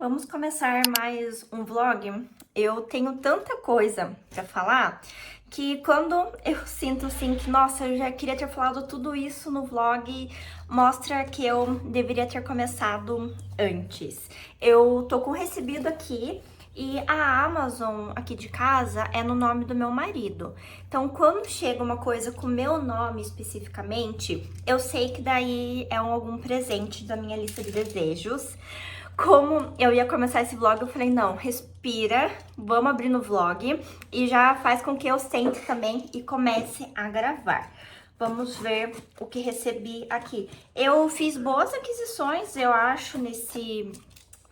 Vamos começar mais um vlog. Eu tenho tanta coisa pra falar que quando eu sinto assim que, nossa, eu já queria ter falado tudo isso no vlog, mostra que eu deveria ter começado antes. Eu tô com recebido aqui e a Amazon aqui de casa é no nome do meu marido. Então, quando chega uma coisa com meu nome especificamente, eu sei que daí é algum presente da minha lista de desejos. Como eu ia começar esse vlog, eu falei, não, respira, vamos abrir no vlog e já faz com que eu sente também e comece a gravar. Vamos ver o que recebi aqui. Eu fiz boas aquisições, eu acho, nesse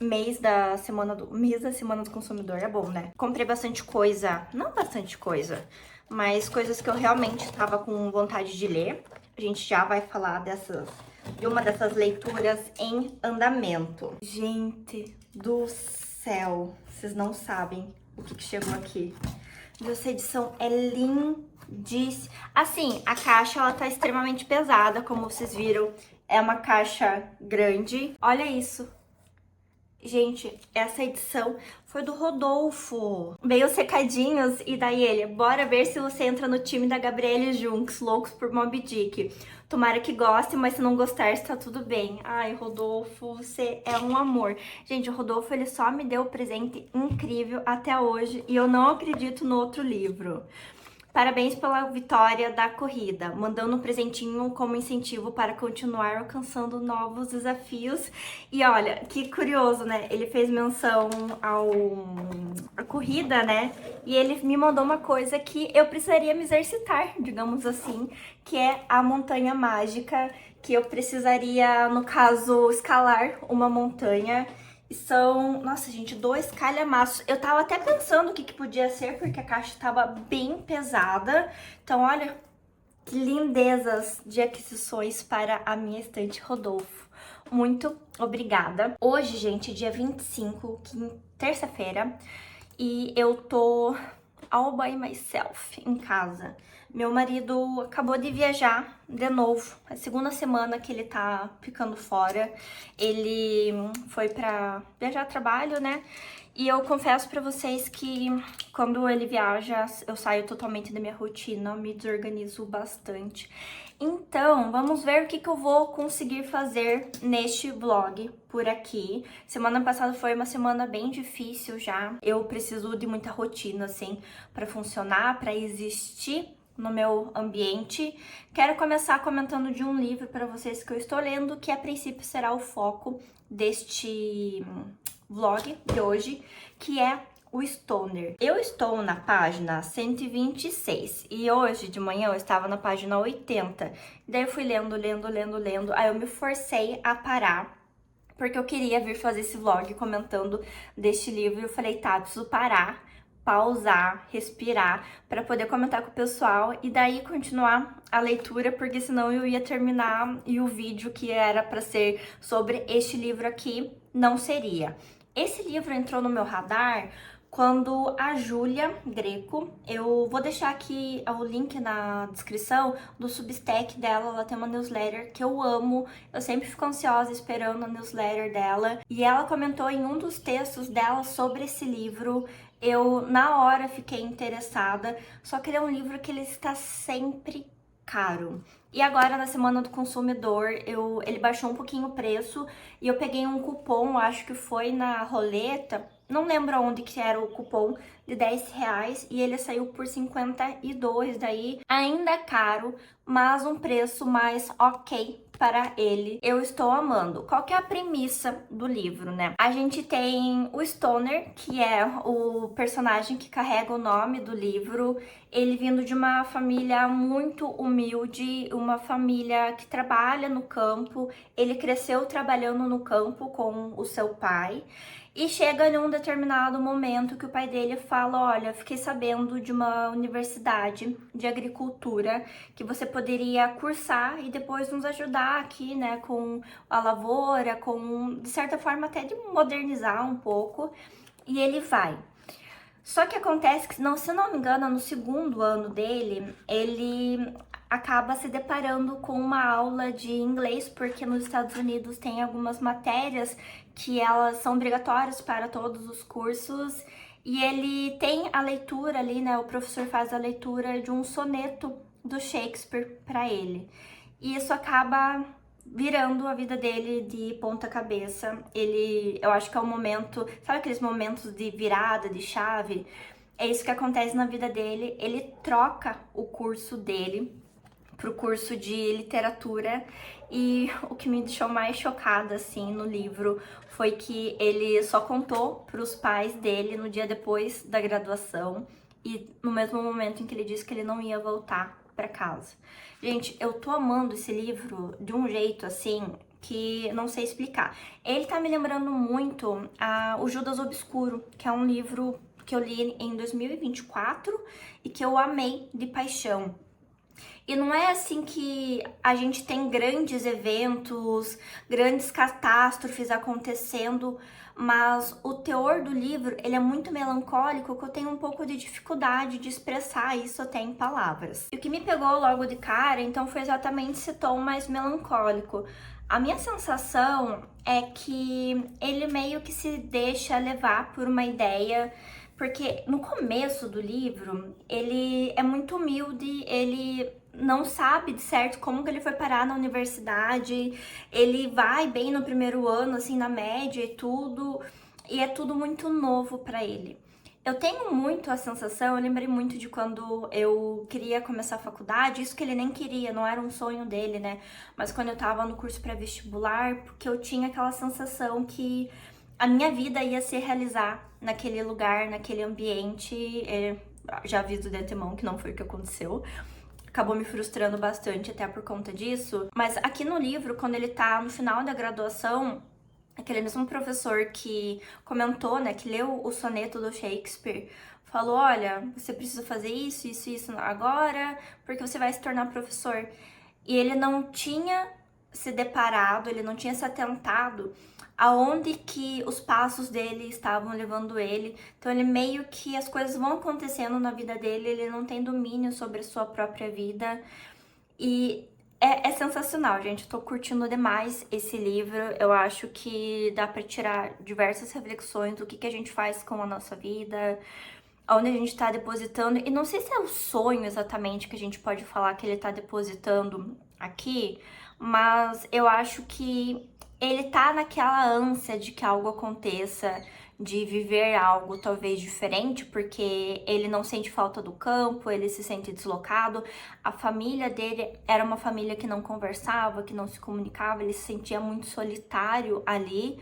mês da semana do consumidor, é bom, né? Comprei bastante coisa, não bastante coisa, mas coisas que eu realmente tava com vontade de ler. A gente já vai falar de uma dessas leituras em andamento. Gente do céu, vocês não sabem o que chegou aqui. Essa edição é lindíssima. Assim, a caixa ela tá extremamente pesada, como vocês viram. É uma caixa grande. Olha isso. Gente, essa edição foi do Rodolfo. Veio os recadinhos e daí ele, bora ver se você entra no time da Gabriele Junks, loucos por Moby Dick. Tomara que goste, mas se não gostar, está tudo bem. Ai, Rodolfo, você é um amor. Gente, o Rodolfo, ele só me deu um presente incrível até hoje e eu não acredito no outro livro. Parabéns pela vitória da corrida, mandando um presentinho como incentivo para continuar alcançando novos desafios. E olha, que curioso, né? Ele fez menção à corrida, né? E ele me mandou uma coisa que eu precisaria me exercitar, digamos assim, que é a montanha mágica, que eu precisaria, no caso, escalar uma montanha. E são, nossa gente, 2 calhamaços. Eu tava até pensando o que podia ser, porque a caixa tava bem pesada. Então, olha, que lindezas de aquisições para a minha estante Rodolfo. Muito obrigada. Hoje, gente, dia 25, terça-feira, e eu tô all by myself em casa. Meu marido acabou de viajar de novo, é a segunda semana que ele tá ficando fora. Ele foi pra viajar a trabalho, né? E eu confesso pra vocês que quando ele viaja, eu saio totalmente da minha rotina, me desorganizo bastante. Então, vamos ver o que eu vou conseguir fazer neste vlog por aqui. Semana passada foi uma semana bem difícil já. Eu preciso de muita rotina, assim, pra funcionar, pra existir no meu ambiente. Quero começar comentando de um livro para vocês que eu estou lendo, que a princípio será o foco deste vlog de hoje, que é o Stoner. Eu estou na página 126 e hoje de manhã eu estava na página 80. Daí eu fui lendo. Aí eu me forcei a parar, porque eu queria vir fazer esse vlog comentando deste livro. E eu falei, tá, preciso parar, pausar, respirar, para poder comentar com o pessoal e daí continuar a leitura, porque senão eu ia terminar e o vídeo que era para ser sobre este livro aqui não seria. Esse livro entrou no meu radar quando a Júlia Greco, eu vou deixar aqui o link na descrição do Substack dela, ela tem uma newsletter que eu amo, eu sempre fico ansiosa esperando a newsletter dela, e ela comentou em um dos textos dela sobre esse livro. Eu, na hora, fiquei interessada, só que ele é um livro que ele está sempre caro. E agora, na Semana do Consumidor, ele baixou um pouquinho o preço e eu peguei um cupom, acho que foi na Roleta, não lembro onde que era o cupom, de R$10 e ele saiu por 52, daí ainda é caro, mas um preço mais ok para ele. Eu estou amando. Qual que é a premissa do livro, né? A gente tem o Stoner, que é o personagem que carrega o nome do livro, ele vindo de uma família muito humilde, uma família que trabalha no campo, ele cresceu trabalhando no campo com o seu pai. E chega em um determinado momento que o pai dele fala, olha, fiquei sabendo de uma universidade de agricultura que você poderia cursar e depois nos ajudar aqui, né, com a lavoura, de certa forma até de modernizar um pouco. E ele vai. Só que acontece que, se não me engano, no segundo ano dele, acaba se deparando com uma aula de inglês, porque nos Estados Unidos tem algumas matérias que elas são obrigatórias para todos os cursos, e ele tem a leitura ali, né? O professor faz a leitura de um soneto do Shakespeare para ele. E isso acaba virando a vida dele de ponta cabeça. Eu acho que é um momento, sabe aqueles momentos de virada, de chave? É isso que acontece na vida dele. Ele troca o curso dele pro curso de literatura, e o que me deixou mais chocada assim no livro foi que ele só contou pros pais dele no dia depois da graduação e no mesmo momento em que ele disse que ele não ia voltar para casa. Gente, eu tô amando esse livro de um jeito assim que não sei explicar. Ele tá me lembrando muito o Judas Obscuro, que é um livro que eu li em 2024 e que eu amei de paixão. E não é assim que a gente tem grandes eventos, grandes catástrofes acontecendo, mas o teor do livro, ele é muito melancólico, que eu tenho um pouco de dificuldade de expressar isso até em palavras. E o que me pegou logo de cara, então, foi exatamente esse tom mais melancólico. A minha sensação é que ele meio que se deixa levar por uma ideia, porque no começo do livro, ele é muito humilde, ele não sabe de certo como que ele foi parar na universidade, ele vai bem no primeiro ano, assim, na média e tudo, e é tudo muito novo pra ele. Eu tenho muito a sensação, eu lembrei muito de quando eu queria começar a faculdade, isso que ele nem queria, não era um sonho dele, né? Mas quando eu tava no curso pré-vestibular, porque eu tinha aquela sensação que a minha vida ia se realizar naquele lugar, naquele ambiente. Já aviso de antemão que não foi o que aconteceu. Acabou me frustrando bastante até por conta disso. Mas aqui no livro, quando ele tá no final da graduação, aquele mesmo professor que comentou, né, que leu o soneto do Shakespeare, falou: olha, você precisa fazer isso, isso, isso agora, porque você vai se tornar professor. E ele não tinha se deparado, ele não tinha se atentado aonde que os passos dele estavam levando ele. Então ele meio que as coisas vão acontecendo na vida dele, ele não tem domínio sobre a sua própria vida. E é sensacional, gente. Eu tô curtindo demais esse livro. Eu acho que dá pra tirar diversas reflexões do que a gente faz com a nossa vida, onde a gente tá depositando. E não sei se é o sonho exatamente que a gente pode falar que ele tá depositando aqui, mas eu acho que ele tá naquela ânsia de que algo aconteça, de viver algo talvez diferente, porque ele não sente falta do campo, ele se sente deslocado. A família dele era uma família que não conversava, que não se comunicava, ele se sentia muito solitário ali.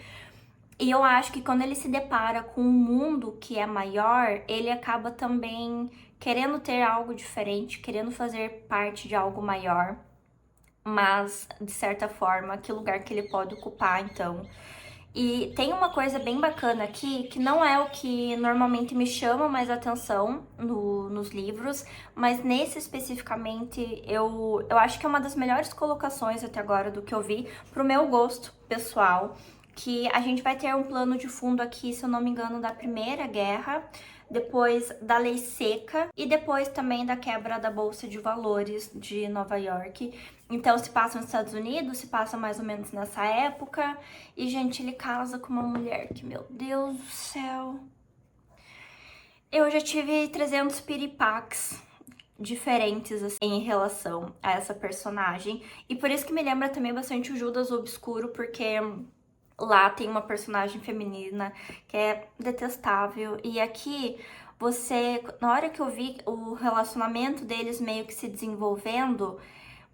E eu acho que quando ele se depara com um mundo que é maior, ele acaba também querendo ter algo diferente, querendo fazer parte de algo maior. Mas, de certa forma, que lugar que ele pode ocupar, então. E tem uma coisa bem bacana aqui, que não é o que normalmente me chama mais atenção nos livros, mas nesse especificamente eu acho que é uma das melhores colocações até agora do que eu vi, pro meu gosto pessoal, que a gente vai ter um plano de fundo aqui, se eu não me engano, da Primeira Guerra, depois da Lei Seca e depois também da quebra da Bolsa de Valores de Nova York. Então se passa nos Estados Unidos, se passa mais ou menos nessa época, e gente, ele casa com uma mulher que, meu Deus do céu, eu já tive 300 piripaques diferentes assim, em relação a essa personagem, e por isso que me lembra também bastante o Judas Obscuro, porque lá tem uma personagem feminina que é detestável. E aqui, na hora que eu vi o relacionamento deles meio que se desenvolvendo,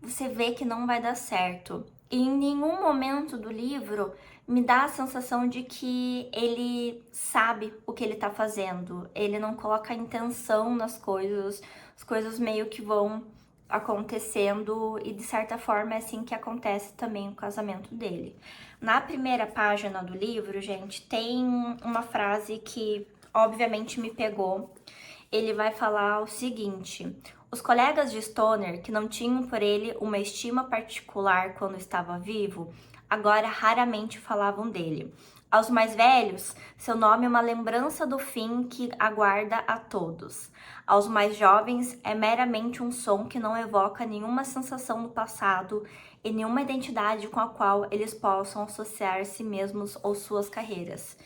você vê que não vai dar certo. E em nenhum momento do livro me dá a sensação de que ele sabe o que ele tá fazendo. Ele não coloca intenção nas coisas, as coisas meio que vão acontecendo, e de certa forma é assim que acontece também o casamento dele. Na primeira página do livro, gente, tem uma frase que obviamente me pegou. Ele vai falar o seguinte: os colegas de Stoner, que não tinham por ele uma estima particular quando estava vivo, agora raramente falavam dele. Aos mais velhos, seu nome é uma lembrança do fim que aguarda a todos. Aos mais jovens, é meramente um som que não evoca nenhuma sensação do passado e nenhuma identidade com a qual eles possam associar si mesmos ou suas carreiras.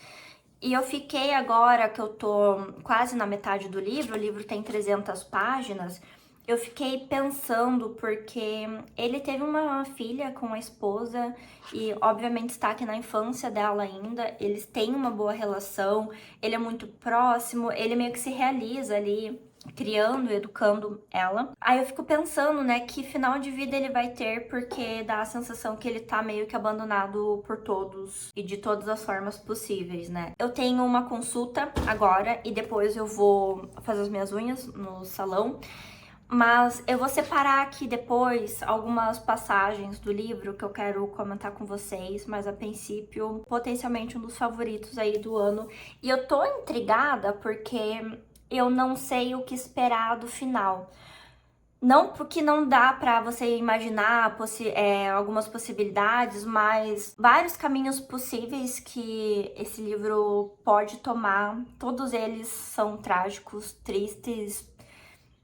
E eu fiquei agora, que eu tô quase na metade do livro, o livro tem 300 páginas, eu fiquei pensando porque ele teve uma filha com a esposa e obviamente está aqui na infância dela ainda, eles têm uma boa relação, ele é muito próximo, ele meio que se realiza ali criando, educando ela. Aí eu fico pensando, né, que final de vida ele vai ter, porque dá a sensação que ele tá meio que abandonado por todos e de todas as formas possíveis, né? Eu tenho uma consulta agora e depois eu vou fazer as minhas unhas no salão. Mas eu vou separar aqui depois algumas passagens do livro que eu quero comentar com vocês, mas a princípio, potencialmente um dos favoritos aí do ano. E eu tô intrigada porque eu não sei o que esperar do final. Não porque não dá pra você imaginar algumas possibilidades, mas vários caminhos possíveis que esse livro pode tomar. Todos eles são trágicos, tristes,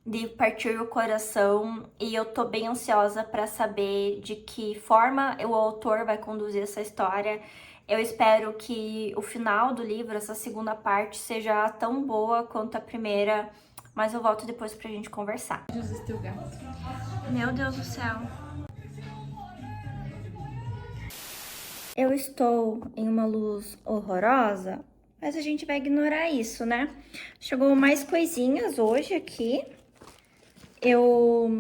de partir o coração, e eu tô bem ansiosa para saber de que forma o autor vai conduzir essa história. Eu espero que o final do livro, essa segunda parte, seja tão boa quanto a primeira, mas eu volto depois pra gente conversar. Meu Deus do céu. Eu estou em uma luz horrorosa, mas a gente vai ignorar isso, né? Chegou mais coisinhas hoje aqui. Eu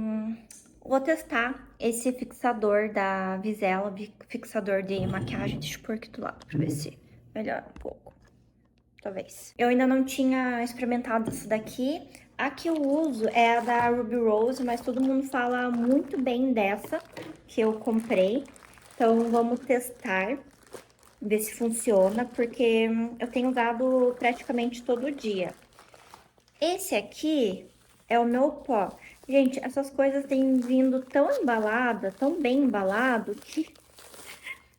vou testar esse fixador da Visela, fixador de maquiagem. Deixa eu pôr aqui do lado pra ver se melhora um pouco. Talvez. Eu ainda não tinha experimentado essa daqui. A que eu uso é a da Ruby Rose, mas todo mundo fala muito bem dessa que eu comprei. Então vamos testar, ver se funciona, porque eu tenho usado praticamente todo dia. Esse aqui é o meu pó. Gente, essas coisas têm vindo tão embalada, tão bem embalado, que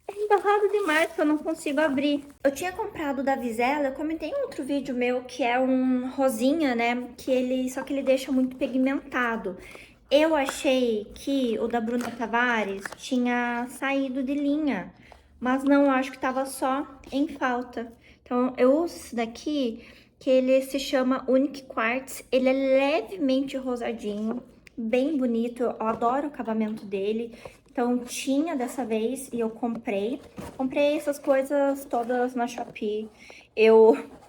é embalado demais que eu não consigo abrir. Eu tinha comprado da Visela, eu comentei em outro vídeo meu, que é um rosinha, né? Só que ele deixa muito pigmentado. Eu achei que o da Bruna Tavares tinha saído de linha, mas não, eu acho que tava só em falta. Então, eu uso esse daqui, que ele se chama Unique Quartz. Ele é levemente rosadinho, bem bonito, eu adoro o acabamento dele. Então, tinha dessa vez e eu comprei. Comprei essas coisas todas na Shopee.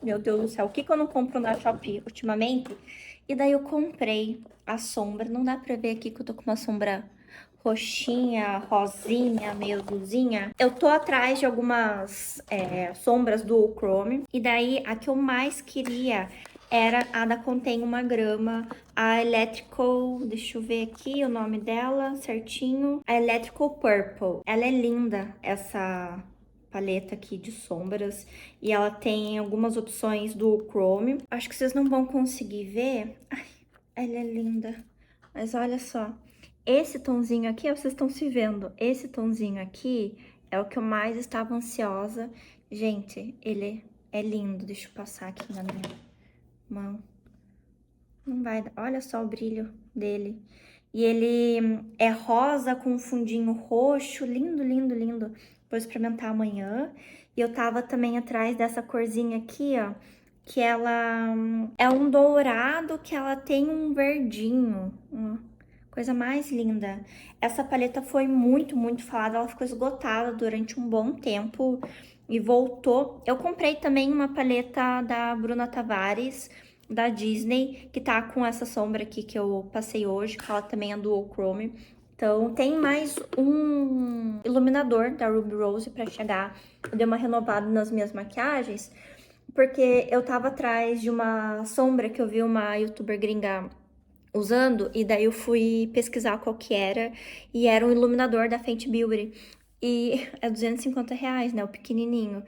Meu Deus do céu, o que eu não compro na Shopee ultimamente? E daí eu comprei a sombra. Não dá pra ver aqui que eu tô com uma sombra roxinha, rosinha, meio luzinha. Eu tô atrás de algumas sombras do Chrome. E daí, a que eu mais queria era a da Contém Uma Grama, a Electrical, deixa eu ver aqui o nome dela certinho, a Electrical Purple. Ela é linda, essa paleta aqui de sombras, e ela tem algumas opções do Chrome. Acho que vocês não vão conseguir ver. Ai, ela é linda, mas olha só. Esse tonzinho aqui, vocês estão se vendo, esse tonzinho aqui é o que eu mais estava ansiosa. Gente, ele é lindo, deixa eu passar aqui na minha mão. Não vai dar. Olha só o brilho dele. E ele é rosa com um fundinho roxo. Lindo, lindo, lindo. Vou experimentar amanhã. E eu tava também atrás dessa corzinha aqui, ó. Que ela é um dourado que ela tem um verdinho. Coisa mais linda. Essa paleta foi muito, muito falada. Ela ficou esgotada durante um bom tempo e voltou. Eu comprei também uma paleta da Bruna Tavares, da Disney, que tá com essa sombra aqui que eu passei hoje, que ela também é Dual Chrome. Então, tem mais um iluminador da Ruby Rose pra chegar. Eu dei uma renovada nas minhas maquiagens, porque eu tava atrás de uma sombra que eu vi uma youtuber gringa usando, e daí eu fui pesquisar qual que era, e era um iluminador da Fenty Beauty. E é R$250, né, o pequenininho.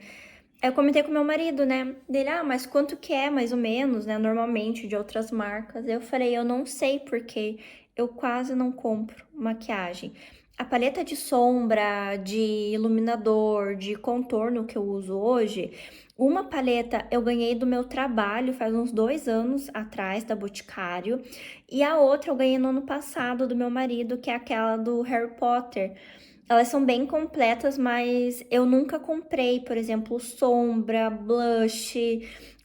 Aí eu comentei com meu marido, né, dele, mas quanto que é, mais ou menos, né, normalmente, de outras marcas. Eu falei, eu não sei, porque eu quase não compro maquiagem. A paleta de sombra, de iluminador, de contorno que eu uso hoje, uma paleta eu ganhei do meu trabalho faz uns 2 anos atrás, da Boticário, e a outra eu ganhei no ano passado do meu marido, que é aquela do Harry Potter. Elas são bem completas, mas eu nunca comprei, por exemplo, sombra, blush,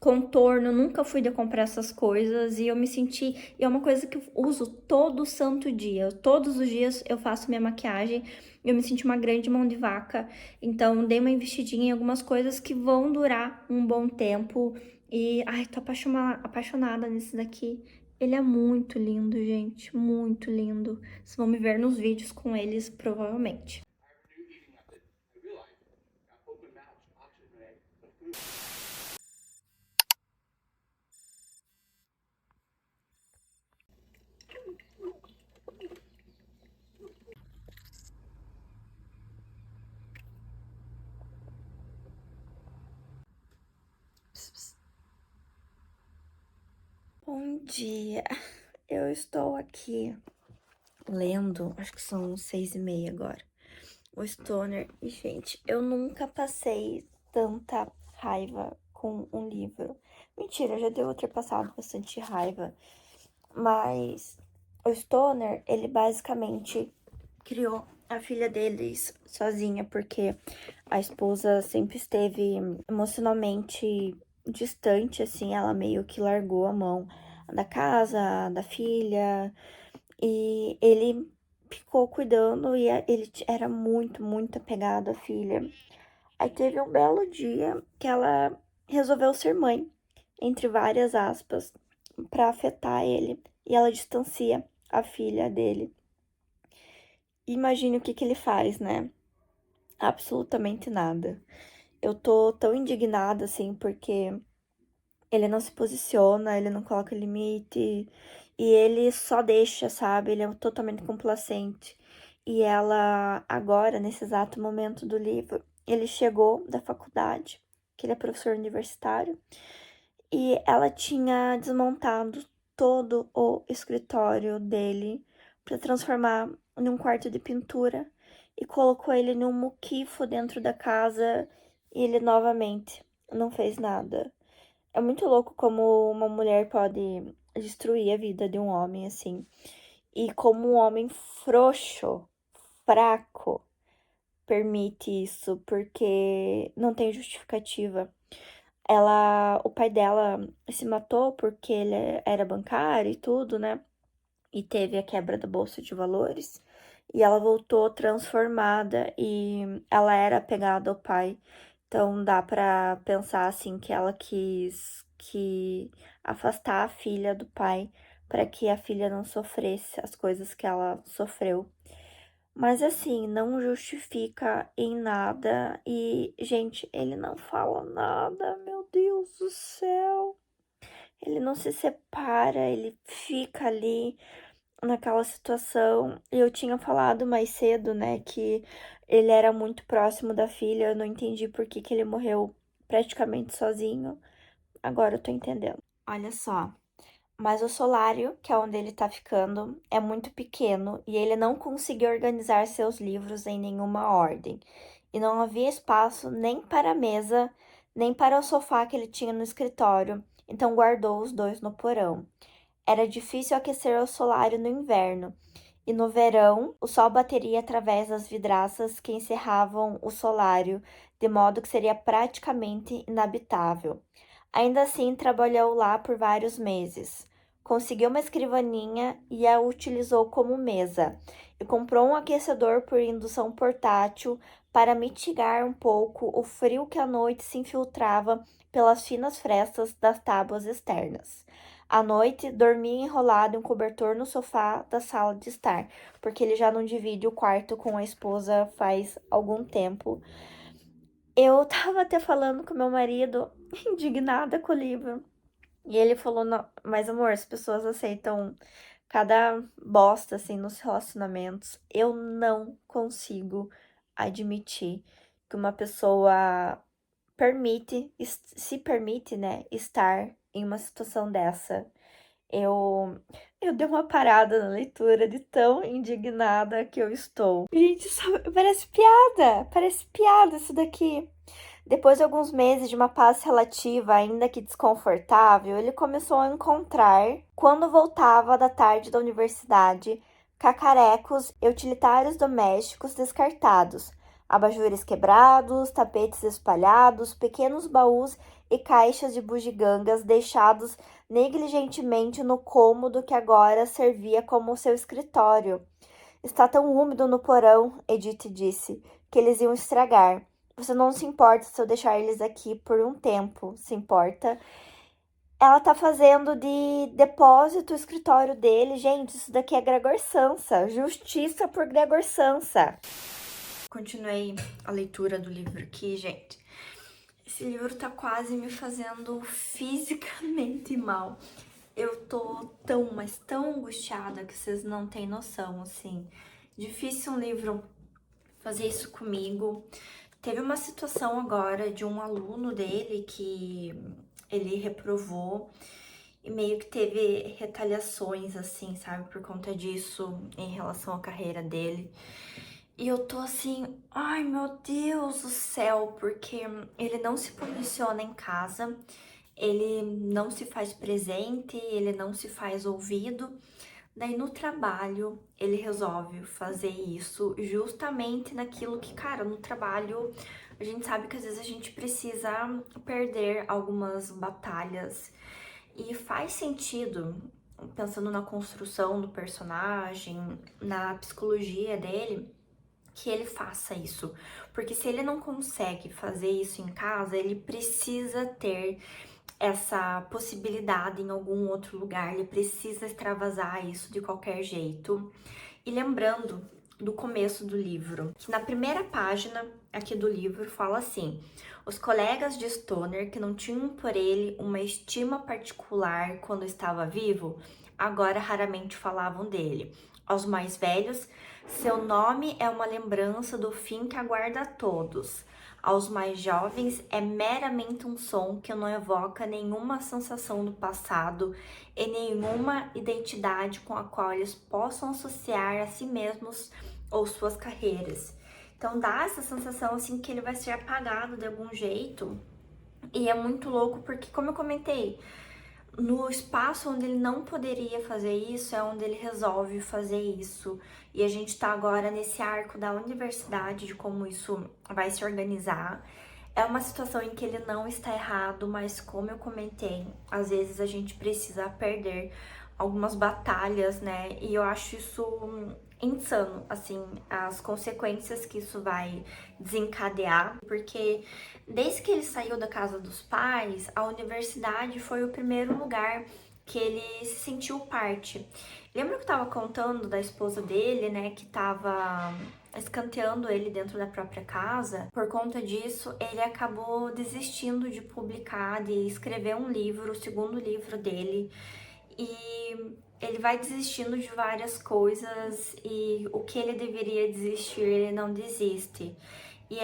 contorno, nunca fui de comprar essas coisas e eu me senti. E é uma coisa que eu uso todo santo dia. Todos os dias eu faço minha maquiagem e eu me senti uma grande mão de vaca. Então, dei uma investidinha em algumas coisas que vão durar um bom tempo. E, ai, tô apaixonada nesse daqui. Ele é muito lindo, gente, muito lindo. Vocês vão me ver nos vídeos com eles, provavelmente. Bom dia, eu estou aqui lendo, acho que são 6h30 agora, o Stoner. E, gente, eu nunca passei tanta raiva com um livro. Mentira, já devo ter passado bastante raiva, mas o Stoner, ele basicamente criou a filha deles sozinha, porque a esposa sempre esteve emocionalmente distante, assim, ela meio que largou a mão da casa, da filha, e ele ficou cuidando e ele era muito, muito apegado à filha. Aí teve um belo dia que ela resolveu ser mãe, entre várias aspas, para afetar ele, e ela distancia a filha dele. Imagine o que que ele faz, né? Absolutamente nada. Eu tô tão indignada, assim, porque ele não se posiciona, ele não coloca limite, e ele só deixa, sabe? Ele é totalmente complacente. E ela, agora, nesse exato momento do livro, ele chegou da faculdade, que ele é professor universitário, e ela tinha desmontado todo o escritório dele para transformar num quarto de pintura e colocou ele num muquifo dentro da casa e ele novamente não fez nada. É muito louco como uma mulher pode destruir a vida de um homem assim. E como um homem frouxo, fraco, permite isso, porque não tem justificativa. O pai dela se matou porque ele era bancário e tudo, né? E teve a quebra da bolsa de valores. E ela voltou transformada e ela era apegada ao pai. Então dá pra pensar assim que ela quis que afastar a filha do pai para que a filha não sofresse as coisas que ela sofreu. Mas assim, não justifica em nada. E, gente, ele não fala nada, meu Deus do céu. Ele não se separa, ele fica ali naquela situação. Eu tinha falado mais cedo, né, que ele era muito próximo da filha. Eu não entendi por que que ele morreu praticamente sozinho. Agora eu tô entendendo. Olha só. Mas o solário, que é onde ele tá ficando, é muito pequeno e ele não conseguiu organizar seus livros em nenhuma ordem. E não havia espaço nem para a mesa, nem para o sofá que ele tinha no escritório, então guardou os dois no porão. Era difícil aquecer o solário no inverno, e no verão o sol bateria através das vidraças que encerravam o solário, de modo que seria praticamente inabitável. Ainda assim, trabalhou lá por vários meses. Conseguiu uma escrivaninha e a utilizou como mesa, e comprou um aquecedor por indução portátil para mitigar um pouco o frio que à noite se infiltrava pelas finas frestas das tábuas externas. À noite, dormia enrolado em um cobertor no sofá da sala de estar, porque ele já não divide o quarto com a esposa faz algum tempo. Eu tava até falando com meu marido, indignada com o livro. E ele falou, "Não, mas amor, as pessoas aceitam cada bosta, assim, nos relacionamentos. Eu não consigo admitir que uma pessoa se permite, né, estar em uma situação dessa. Eu, eu dei uma parada na leitura de tão indignada que eu estou. Gente, parece piada isso daqui. Depois de alguns meses de uma paz relativa, ainda que desconfortável, ele começou a encontrar, quando voltava da tarde da universidade, cacarecos e utilitários domésticos descartados, abajures quebrados, tapetes espalhados, pequenos baús e caixas de bugigangas deixados negligentemente no cômodo que agora servia como seu escritório. Está tão úmido no porão, Edith disse, que eles iam estragar. Você não se importa se eu deixar eles aqui por um tempo, se importa? Ela tá fazendo de depósito o escritório dele. Gente, isso daqui é Gregor Samsa. Justiça por Gregor Samsa. Continuei a leitura do livro aqui, gente. Esse livro tá quase me fazendo fisicamente mal. Eu tô tão, mas tão angustiada que vocês não têm noção, assim. Difícil um livro fazer isso comigo. Teve uma situação agora de um aluno dele que ele reprovou e meio que teve retaliações, assim, sabe, por conta disso em relação à carreira dele. E eu tô assim, ai meu Deus do céu, porque ele não se posiciona em casa, ele não se faz presente, ele não se faz ouvido. Daí no trabalho ele resolve fazer isso justamente naquilo que, cara, no trabalho a gente sabe que às vezes a gente precisa perder algumas batalhas e faz sentido, pensando na construção do personagem, na psicologia dele, que ele faça isso. Porque se ele não consegue fazer isso em casa, ele precisa ter essa possibilidade em algum outro lugar, ele precisa extravasar isso de qualquer jeito. E lembrando do começo do livro, que na primeira página aqui do livro fala assim: os colegas de Stoner, que não tinham por ele uma estima particular quando estava vivo, agora raramente falavam dele. Aos mais velhos, seu nome é uma lembrança do fim que aguarda a todos. Aos mais jovens, é meramente um som que não evoca nenhuma sensação do passado e nenhuma identidade com a qual eles possam associar a si mesmos ou suas carreiras. Então dá essa sensação assim que ele vai ser apagado de algum jeito. E é muito louco porque, como eu comentei, no espaço onde ele não poderia fazer isso é onde ele resolve fazer isso. E a gente tá agora nesse arco da universidade, de como isso vai se organizar. É uma situação em que ele não está errado, mas como eu comentei, às vezes a gente precisa perder algumas batalhas, né? E eu acho isso insano, assim, as consequências que isso vai desencadear, porque desde que ele saiu da casa dos pais, a universidade foi o primeiro lugar que ele se sentiu parte. Lembra que eu tava contando da esposa dele, né, que tava escanteando ele dentro da própria casa? Por conta disso, ele acabou desistindo de publicar, de escrever um livro, o segundo livro dele, e ele vai desistindo de várias coisas e o que ele deveria desistir, ele não desiste. E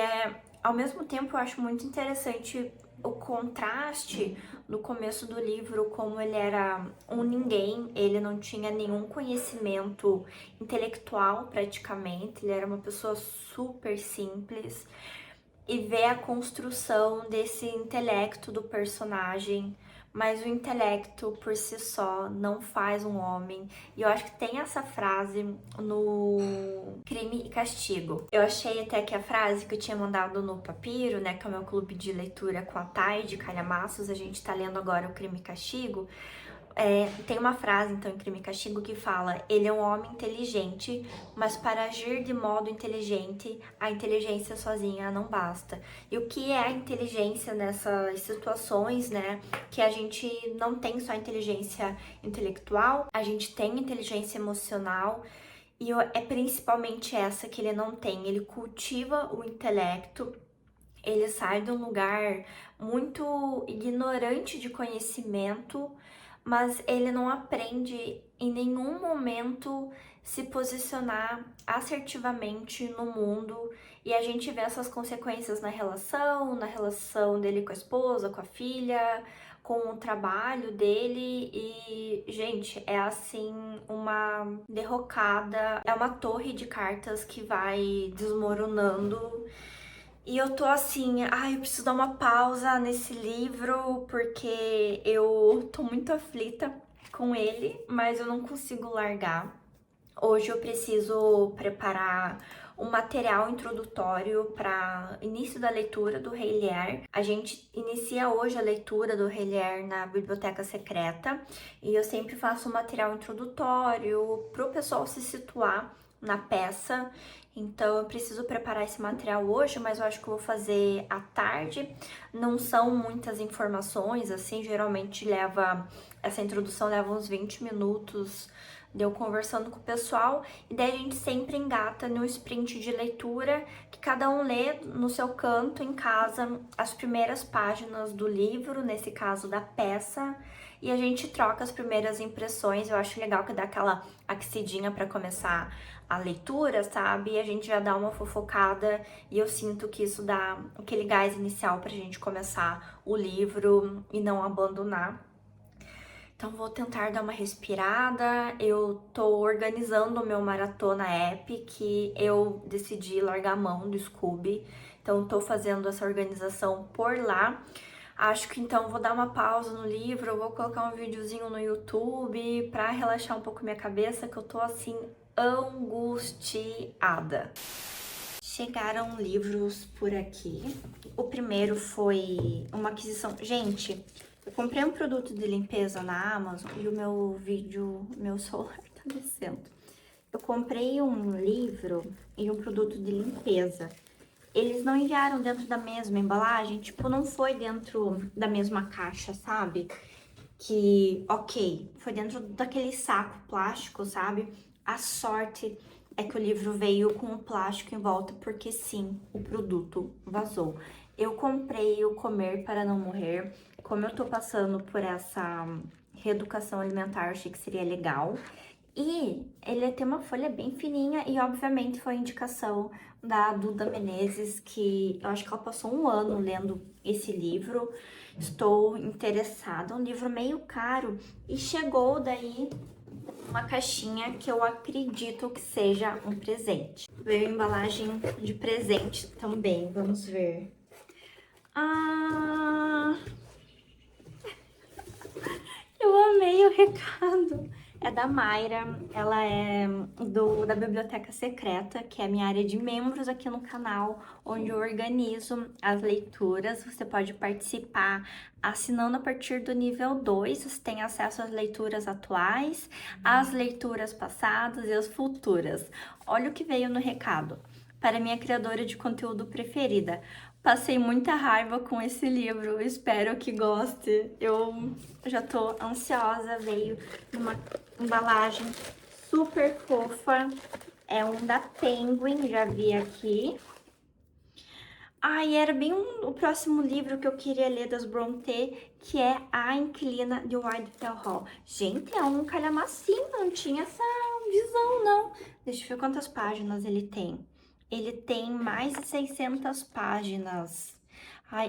ao mesmo tempo, eu acho muito interessante o contraste no começo do livro, como ele era um ninguém, ele não tinha nenhum conhecimento intelectual praticamente, ele era uma pessoa super simples, e ver a construção desse intelecto do personagem, mas o intelecto por si só não faz um homem. E eu acho que tem essa frase no Crime e Castigo. Eu achei até que a frase que eu tinha mandado no Papiro, né, que é o meu clube de leitura com a Thay de Calhamaços, a gente tá lendo agora o Crime e Castigo. Tem uma frase, então, em Crime e Castigo que fala: ele é um homem inteligente, mas para agir de modo inteligente, a inteligência sozinha não basta. E o que é a inteligência nessas situações, né? Que a gente não tem só inteligência intelectual, a gente tem inteligência emocional. E é principalmente essa que ele não tem. Ele cultiva o intelecto, ele sai de um lugar muito ignorante de conhecimento, mas ele não aprende em nenhum momento se posicionar assertivamente no mundo, e a gente vê essas consequências na relação dele com a esposa, com a filha, com o trabalho dele e, gente, é assim uma derrocada, é uma torre de cartas que vai desmoronando. E eu tô assim, ai, eu preciso dar uma pausa nesse livro porque eu tô muito aflita com ele, mas eu não consigo largar. Hoje eu preciso preparar um material introdutório para início da leitura do Rei Lear. A gente inicia hoje a leitura do Rei Lear na Biblioteca Secreta e eu sempre faço um material introdutório para o pessoal se situar na peça. Então eu preciso preparar esse material hoje, mas eu acho que eu vou fazer à tarde. Não são muitas informações, assim, geralmente essa introdução leva uns 20 minutos de eu conversando com o pessoal, e daí a gente sempre engata no sprint de leitura, que cada um lê no seu canto, em casa, as primeiras páginas do livro, nesse caso da peça, e a gente troca as primeiras impressões. Eu acho legal que dá aquela aquecidinha para começar a leitura, sabe? E a gente já dá uma fofocada, e eu sinto que isso dá aquele gás inicial pra gente começar o livro e não abandonar. Então vou tentar dar uma respirada. Eu tô organizando o meu maratona app, que eu decidi largar a mão do Scooby. Então tô fazendo essa organização por lá. Acho que então vou dar uma pausa no livro, eu vou colocar um videozinho no YouTube pra relaxar um pouco minha cabeça, que eu tô assim angustiada. Chegaram livros por aqui. O primeiro foi uma aquisição. Gente, eu comprei um produto de limpeza na Amazon e o meu celular tá descendo. Eu comprei um livro e um produto de limpeza. Eles não enviaram dentro da mesma embalagem, tipo, não foi dentro da mesma caixa, sabe? Que, ok, foi dentro daquele saco plástico, sabe? A sorte é que o livro veio com o plástico em volta, porque sim, o produto vazou. Eu comprei o Comer para Não Morrer. Como eu tô passando por essa reeducação alimentar, eu achei que seria legal. E ele tem uma folha bem fininha e, obviamente, foi indicação da Duda Menezes, que eu acho que ela passou um ano lendo esse livro. Estou interessada, é um livro meio caro e chegou daí uma caixinha que eu acredito que seja um presente. Veio embalagem de presente também, vamos ver. Ah, eu amei o recado. É da Mayra, ela é da Biblioteca Secreta, que é a minha área de membros aqui no canal, onde eu organizo as leituras. Você pode participar assinando a partir do nível 2, você tem acesso às leituras atuais, às leituras passadas e às futuras. Olha o que veio no recado. Para minha criadora de conteúdo preferida. Passei muita raiva com esse livro, espero que goste. Eu já tô ansiosa, veio numa embalagem super fofa. É um da Penguin, já vi aqui. Era bem o próximo livro que eu queria ler das Brontë, que é A Inquilina de Wildfell Hall. Gente, é um calhamacinho, não tinha essa visão, não. Deixa eu ver quantas páginas ele tem. Ele tem mais de 600 páginas.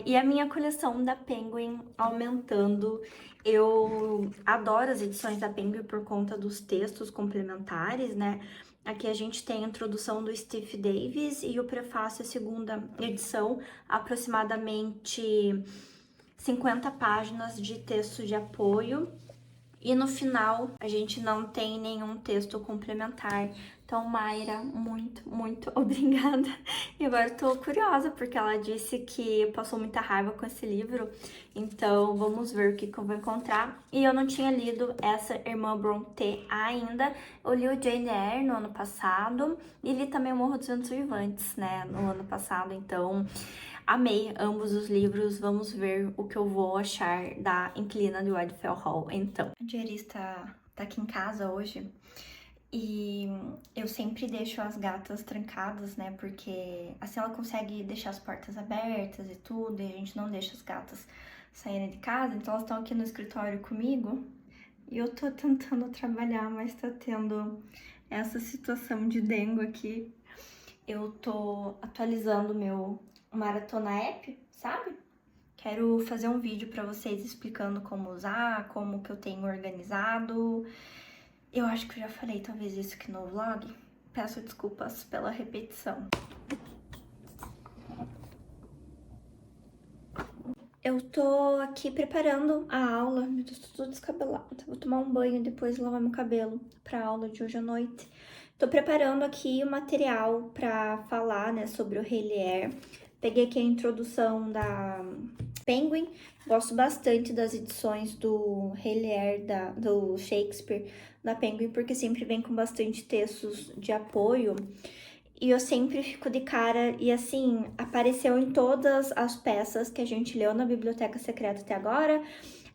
E a minha coleção da Penguin aumentando. Eu adoro as edições da Penguin por conta dos textos complementares, né? Aqui a gente tem a introdução do Steve Davis e o prefácio, a segunda edição, aproximadamente 50 páginas de texto de apoio. E no final, a gente não tem nenhum texto complementar. Então, Mayra, muito, muito obrigada. E agora eu tô curiosa, porque ela disse que passou muita raiva com esse livro. Então, vamos ver o que eu vou encontrar. E eu não tinha lido essa Irmã Brontë ainda. Eu li o Jane Eyre no ano passado. E li também o Morro dos Ventos Vivantes, né, no ano passado. Então, amei ambos os livros. Vamos ver o que eu vou achar da Inquilina de Wildfell Hall, então. A diarista tá aqui em casa hoje e eu sempre deixo as gatas trancadas, né? Porque assim ela consegue deixar as portas abertas e tudo, e a gente não deixa as gatas saírem de casa. Então elas estão aqui no escritório comigo e eu tô tentando trabalhar, mas tá tendo essa situação de dengue aqui. Eu tô atualizando o meu Maratona App, sabe? Que Quero fazer um vídeo pra vocês explicando como usar, como que eu tenho organizado. Eu acho que eu já falei talvez isso aqui no vlog. Peço desculpas pela repetição. Eu tô aqui preparando a aula, eu tô tudo descabelada. Vou tomar um banho e depois lavar meu cabelo pra aula de hoje à noite. Tô preparando aqui o material pra falar, né, sobre o Rei Lear. Peguei aqui a introdução da Penguin. Gosto bastante das edições do Rei Lear, do Shakespeare, da Penguin, porque sempre vem com bastante textos de apoio. E eu sempre fico de cara, e assim, apareceu em todas as peças que a gente leu na Biblioteca Secreta até agora.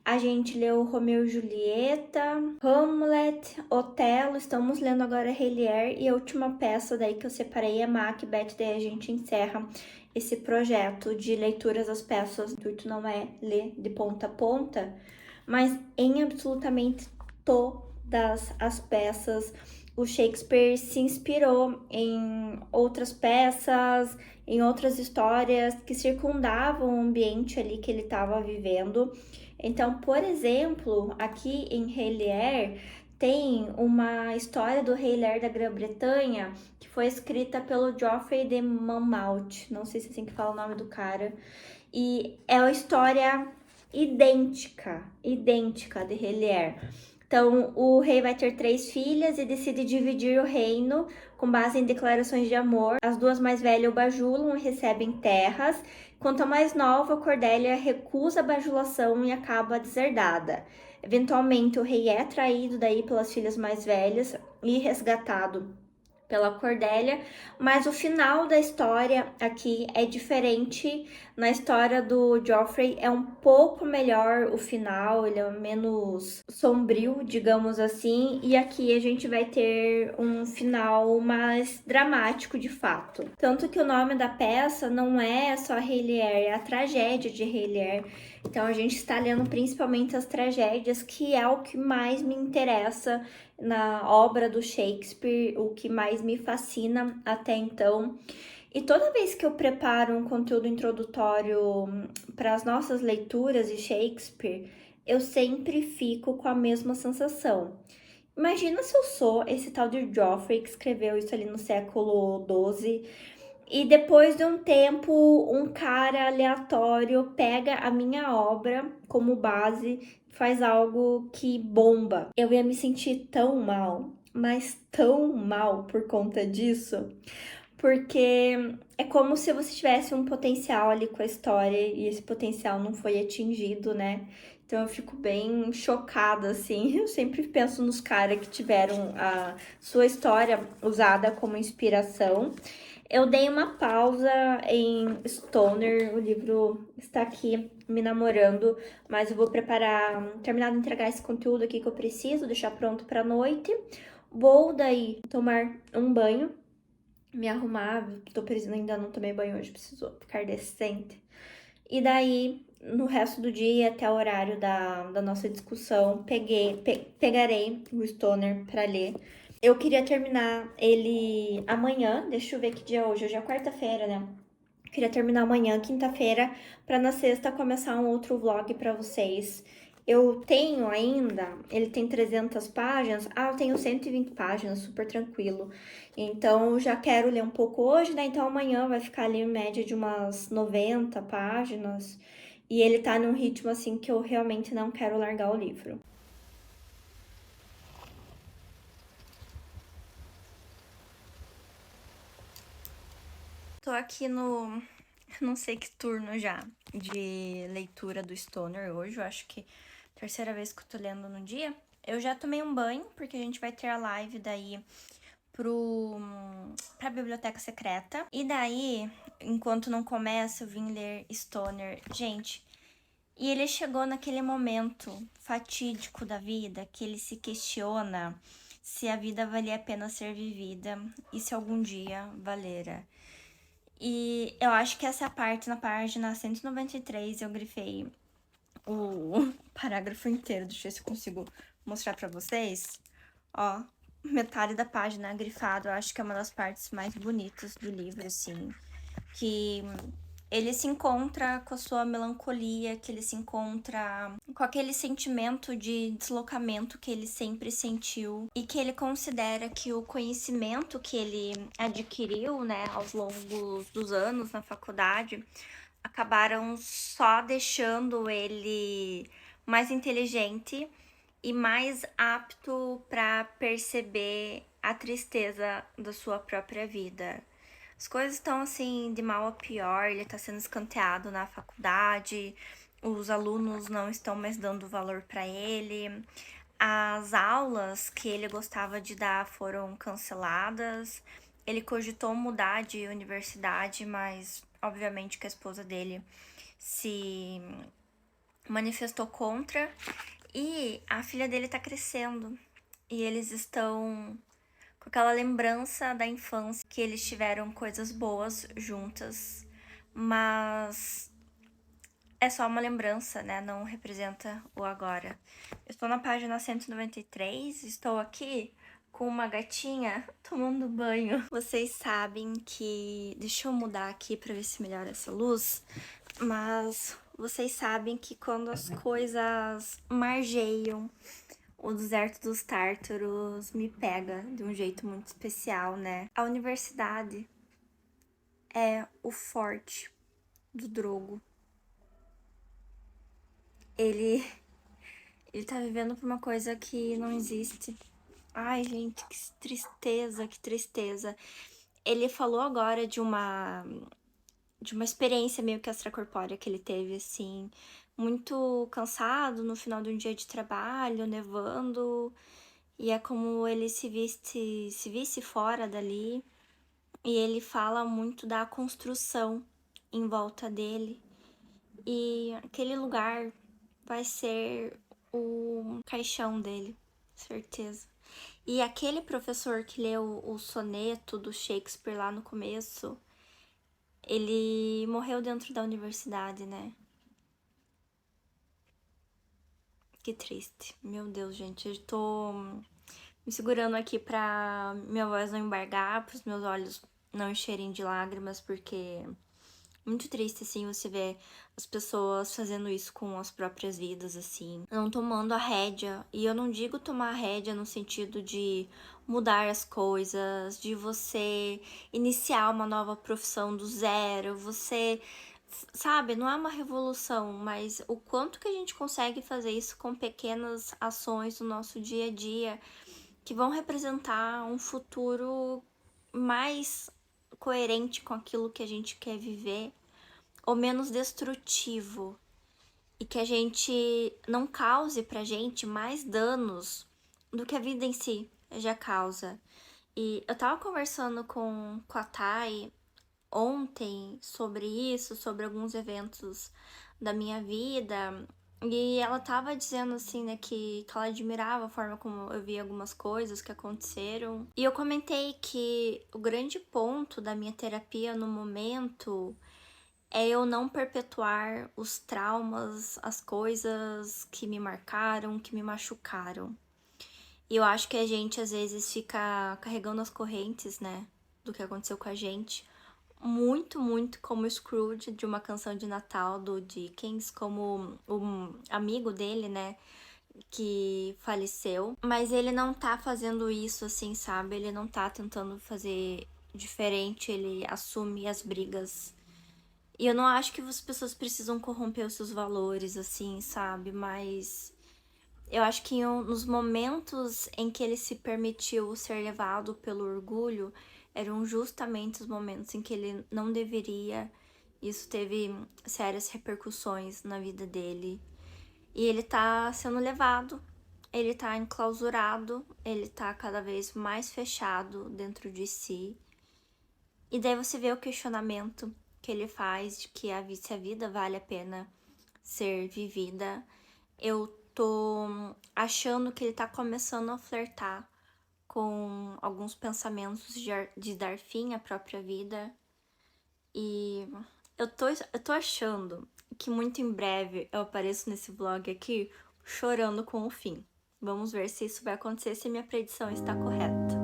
A gente leu Romeu e Julieta, Hamlet, Otelo, estamos lendo agora Rei Lear, e a última peça daí que eu separei é Macbeth, daí a gente encerra esse projeto de leituras das peças. O intuito não é ler de ponta a ponta, mas em absolutamente todas as peças o Shakespeare se inspirou em outras peças, em outras histórias que circundavam o ambiente ali que ele estava vivendo. Então, por exemplo, aqui em Rei Lear tem uma história do Rei Lear da Grã-Bretanha que foi escrita pelo Geoffrey de Monmouth, não sei se é assim que fala o nome do cara, e é uma história idêntica de Rei Lear. Então, o rei vai ter 3 filhas e decide dividir o reino com base em declarações de amor. As duas mais velhas o bajulam e recebem terras, enquanto a mais nova, Cordélia, recusa a bajulação e acaba deserdada. Eventualmente, o rei é traído daí pelas filhas mais velhas e resgatado pela Cordélia, mas o final da história aqui é diferente. Na história do Joffrey é um pouco melhor o final, ele é menos sombrio, digamos assim, e aqui a gente vai ter um final mais dramático de fato. Tanto que o nome da peça não é só Rei Lear, é a tragédia de Rei Lear. Então a gente está lendo principalmente as tragédias, que é o que mais me interessa na obra do Shakespeare, o que mais me fascina até então. E toda vez que eu preparo um conteúdo introdutório para as nossas leituras de Shakespeare, eu sempre fico com a mesma sensação. Imagina se eu sou esse tal de Geoffrey que escreveu isso ali no século XII, e depois de um tempo, um cara aleatório pega a minha obra como base, faz algo que bomba. Eu ia me sentir tão mal, mas tão mal por conta disso, porque é como se você tivesse um potencial ali com a história e esse potencial não foi atingido, né? Então eu fico bem chocada, assim. Eu sempre penso nos caras que tiveram a sua história usada como inspiração. Eu dei uma pausa em Stoner, o livro está aqui me namorando, mas eu vou terminar de entregar esse conteúdo aqui que eu preciso, deixar pronto pra noite. Vou daí tomar um banho, me arrumar, tô precisando, ainda não tomei banho hoje, preciso ficar decente. E daí, no resto do dia, até o horário da nossa discussão, pegarei o Stoner pra ler. Eu queria terminar ele amanhã, deixa eu ver que dia é hoje. Hoje é quarta-feira, né? Queria terminar amanhã, quinta-feira, pra na sexta começar um outro vlog pra vocês. Eu tenho ainda, ele tem 300 páginas. Eu tenho 120 páginas, super tranquilo. Então, eu já quero ler um pouco hoje, né? Então, amanhã vai ficar ali em média de umas 90 páginas. E ele tá num ritmo, assim, que eu realmente não quero largar o livro. Tô aqui no, não sei que turno já, de leitura do Stoner hoje. Eu acho que terceira vez que eu tô lendo no dia. Eu já tomei um banho, porque a gente vai ter a live daí pra Biblioteca Secreta. E daí, enquanto não começa, eu vim ler Stoner. Gente, e ele chegou naquele momento fatídico da vida, que ele se questiona se a vida valia a pena ser vivida e se algum dia valera. E eu acho que essa parte, na página 193, eu grifei o parágrafo inteiro. Deixa eu ver se eu consigo mostrar pra vocês. Ó, metade da página é grifado. Eu acho que é uma das partes mais bonitas do livro, assim. Que ele se encontra com a sua melancolia, que ele se encontra com aquele sentimento de deslocamento que ele sempre sentiu e que ele considera que o conhecimento que ele adquiriu, né, aos longos dos anos na faculdade, acabaram só deixando ele mais inteligente e mais apto para perceber a tristeza da sua própria vida. As coisas estão assim de mal a pior, ele tá sendo escanteado na faculdade, os alunos não estão mais dando valor para ele. As aulas que ele gostava de dar foram canceladas. Ele cogitou mudar de universidade, mas obviamente que a esposa dele se manifestou contra. E a filha dele tá crescendo. E eles estão com aquela lembrança da infância, que eles tiveram coisas boas juntas, mas é só uma lembrança, né? Não representa o agora. Eu estou na página 193, estou aqui com uma gatinha tomando banho. Vocês sabem que... Deixa eu mudar aqui pra ver se melhora essa luz. Mas vocês sabem que quando as coisas margeiam, o deserto dos Tártaros me pega de um jeito muito especial, né? A universidade é o forte do Drogo. Ele tá vivendo por uma coisa que não existe. Ai, gente, que tristeza, que tristeza. Ele falou agora de uma experiência meio que extracorpórea que ele teve, assim, muito cansado no final de um dia de trabalho, nevando, e é como ele se visse fora dali, e ele fala muito da construção em volta dele, e aquele lugar vai ser o caixão dele, certeza. E aquele professor que leu o soneto do Shakespeare lá no começo, ele morreu dentro da universidade, né? Que triste. Meu Deus, gente. Eu tô me segurando aqui pra minha voz não embargar, pros meus olhos não encherem de lágrimas, porque muito triste, assim, você ver as pessoas fazendo isso com as próprias vidas, assim, não tomando a rédea. E eu não digo tomar a rédea no sentido de mudar as coisas, de você iniciar uma nova profissão do zero, você, sabe, não é uma revolução, mas o quanto que a gente consegue fazer isso com pequenas ações no nosso dia a dia que vão representar um futuro mais coerente com aquilo que a gente quer viver, ou menos destrutivo, e que a gente não cause pra gente mais danos do que a vida em si já causa. E eu tava conversando com a Thay ontem sobre isso, sobre alguns eventos da minha vida, e ela tava dizendo assim, né, que ela admirava a forma como eu via algumas coisas que aconteceram. E eu comentei que o grande ponto da minha terapia no momento é eu não perpetuar os traumas, as coisas que me marcaram, que me machucaram. E eu acho que a gente às vezes fica carregando as correntes, né, do que aconteceu com a gente, muito como o Scrooge de uma canção de Natal do Dickens, como um amigo dele, né, que faleceu. Mas ele não tá fazendo isso assim, sabe? Ele não tá tentando fazer diferente, ele assume as brigas. E eu não acho que as pessoas precisam corromper os seus valores, assim, sabe? Mas eu acho que nos momentos em que ele se permitiu ser levado pelo orgulho, eram justamente os momentos em que ele não deveria. Isso teve sérias repercussões na vida dele. E ele tá sendo levado, ele tá enclausurado, ele tá cada vez mais fechado dentro de si. E daí você vê o questionamento que ele faz de que se a vida vale a pena ser vivida. Eu tô achando que ele tá começando a flertar com alguns pensamentos de dar fim à própria vida. E eu tô achando que muito em breve eu apareço nesse vlog aqui chorando com o fim. Vamos ver se isso vai acontecer, se minha predição está correta.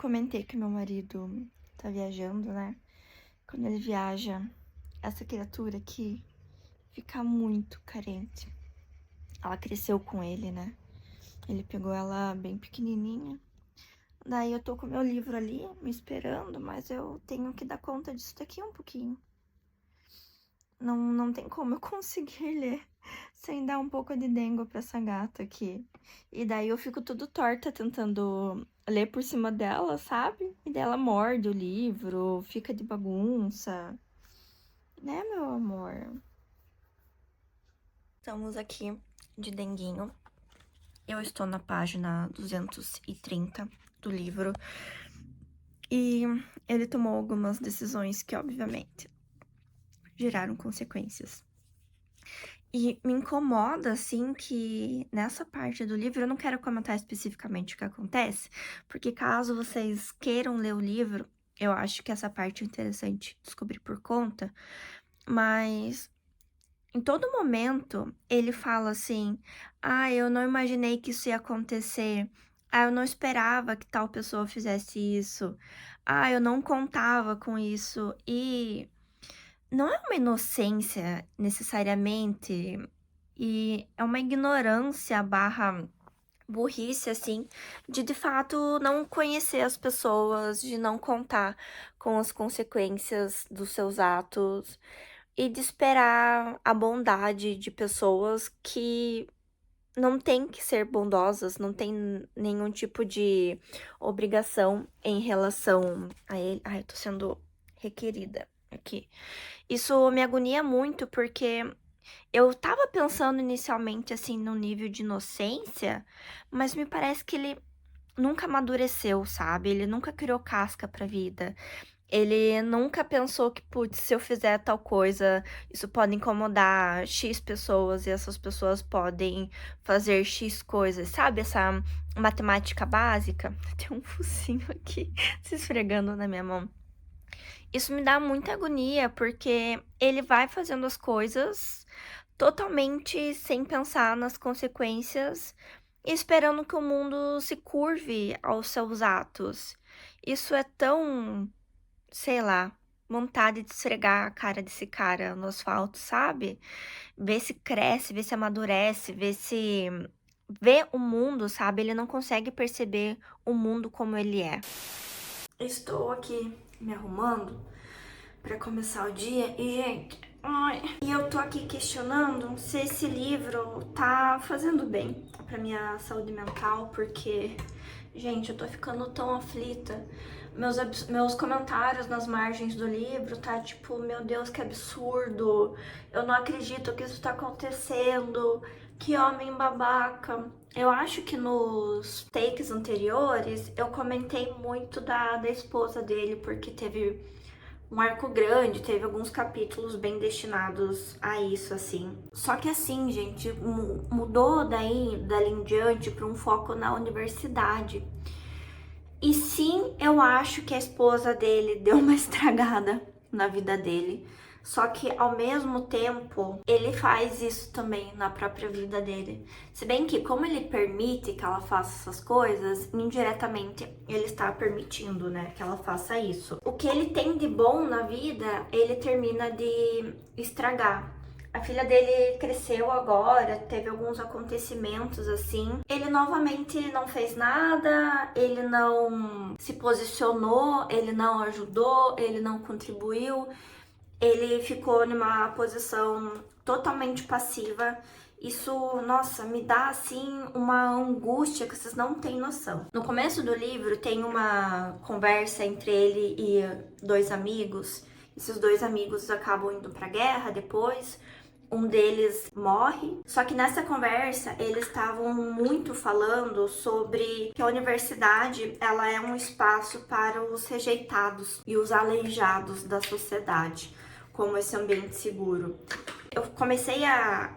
comentei que meu marido tá viajando, né? Quando ele viaja, essa criatura aqui fica muito carente. Ela cresceu com ele, né? Ele pegou ela bem pequenininha. Daí eu tô com meu livro ali, me esperando, mas eu tenho que dar conta disso daqui um pouquinho. Não tem como eu conseguir ler sem dar um pouco de dengo pra essa gata aqui. E daí eu fico tudo torta tentando ler por cima dela, sabe? E daí ela morde o livro, fica de bagunça. Né, meu amor? Estamos aqui de denguinho. Eu estou na página 230 do livro. E ele tomou algumas decisões que, obviamente, geraram consequências. E me incomoda, assim, que nessa parte do livro, eu não quero comentar especificamente o que acontece, porque caso vocês queiram ler o livro, eu acho que essa parte é interessante descobrir por conta, mas em todo momento ele fala assim: ah, eu não imaginei que isso ia acontecer, ah, eu não esperava que tal pessoa fizesse isso, ah, eu não contava com isso, e não é uma inocência necessariamente, e é uma ignorância barra burrice, assim, de fato não conhecer as pessoas, de não contar com as consequências dos seus atos e de esperar a bondade de pessoas que não têm que ser bondosas, não tem nenhum tipo de obrigação em relação a ele. Ai, eu tô sendo requerida aqui. Isso me agonia muito porque eu tava pensando inicialmente, assim, no nível de inocência, mas me parece que ele nunca amadureceu, sabe? Ele nunca criou casca pra vida. Ele nunca pensou que, putz, se eu fizer tal coisa, isso pode incomodar X pessoas e essas pessoas podem fazer X coisas, sabe? Essa matemática básica. Tem um focinho aqui se esfregando na minha mão. Isso me dá muita agonia, porque ele vai fazendo as coisas totalmente sem pensar nas consequências e esperando que o mundo se curve aos seus atos. Isso é tão, sei lá, vontade de esfregar a cara desse cara no asfalto, sabe? Ver se cresce, ver se amadurece, ver se vê o mundo, sabe? Ele não consegue perceber o mundo como ele é. Estou aqui me arrumando pra começar o dia e, gente, ai, e eu tô aqui questionando se esse livro tá fazendo bem pra minha saúde mental, porque, gente, eu tô ficando tão aflita. Meus comentários nas margens do livro tá tipo, meu Deus, que absurdo, eu não acredito que isso tá acontecendo, que homem babaca. Eu acho que nos takes anteriores eu comentei muito da esposa dele, porque teve um arco grande, teve alguns capítulos bem destinados a isso, assim. Só que assim, gente, mudou dali em diante para um foco na universidade. E sim, eu acho que a esposa dele deu uma estragada na vida dele. Só que ao mesmo tempo, ele faz isso também na própria vida dele. Se bem que, como ele permite que ela faça essas coisas, indiretamente ele está permitindo, né, que ela faça isso. O que ele tem de bom na vida, ele termina de estragar. A filha dele cresceu agora, teve alguns acontecimentos assim. Ele novamente não fez nada, ele não se posicionou, ele não ajudou, ele não contribuiu. Ele ficou numa posição totalmente passiva. Isso, nossa, me dá assim uma angústia que vocês não têm noção. No começo do livro tem uma conversa entre ele e dois amigos. Esses dois amigos acabam indo pra guerra depois. Um deles morre, só que nessa conversa eles estavam muito falando sobre que a universidade ela é um espaço para os rejeitados e os aleijados da sociedade, como esse ambiente seguro. Eu comecei a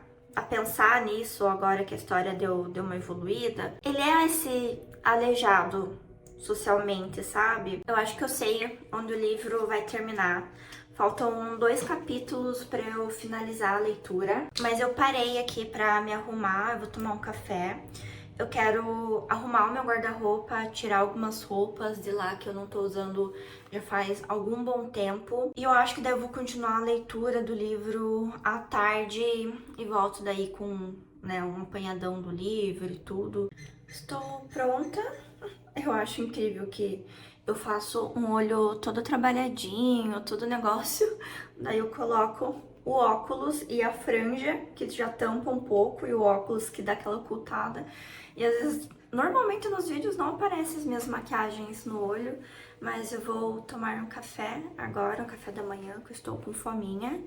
pensar nisso agora que a história deu uma evoluída. Ele é esse aleijado socialmente, sabe? Eu acho que eu sei onde o livro vai terminar. Faltam 2 capítulos para eu finalizar a leitura, mas eu parei aqui para me arrumar, eu vou tomar um café eu quero arrumar o meu guarda-roupa, tirar algumas roupas de lá que eu não tô usando já faz algum bom tempo. E eu acho que daí eu vou continuar a leitura do livro à tarde e volto daí com, né, um apanhadão do livro e tudo. Estou pronta. Eu acho incrível que eu faço um olho todo trabalhadinho, todo negócio. Daí eu coloco o óculos e a franja, que já tampa um pouco, e o óculos que dá aquela ocultada. E às vezes, normalmente nos vídeos não aparecem as minhas maquiagens no olho, mas eu vou tomar um café agora, um café da manhã, que eu estou com fominha.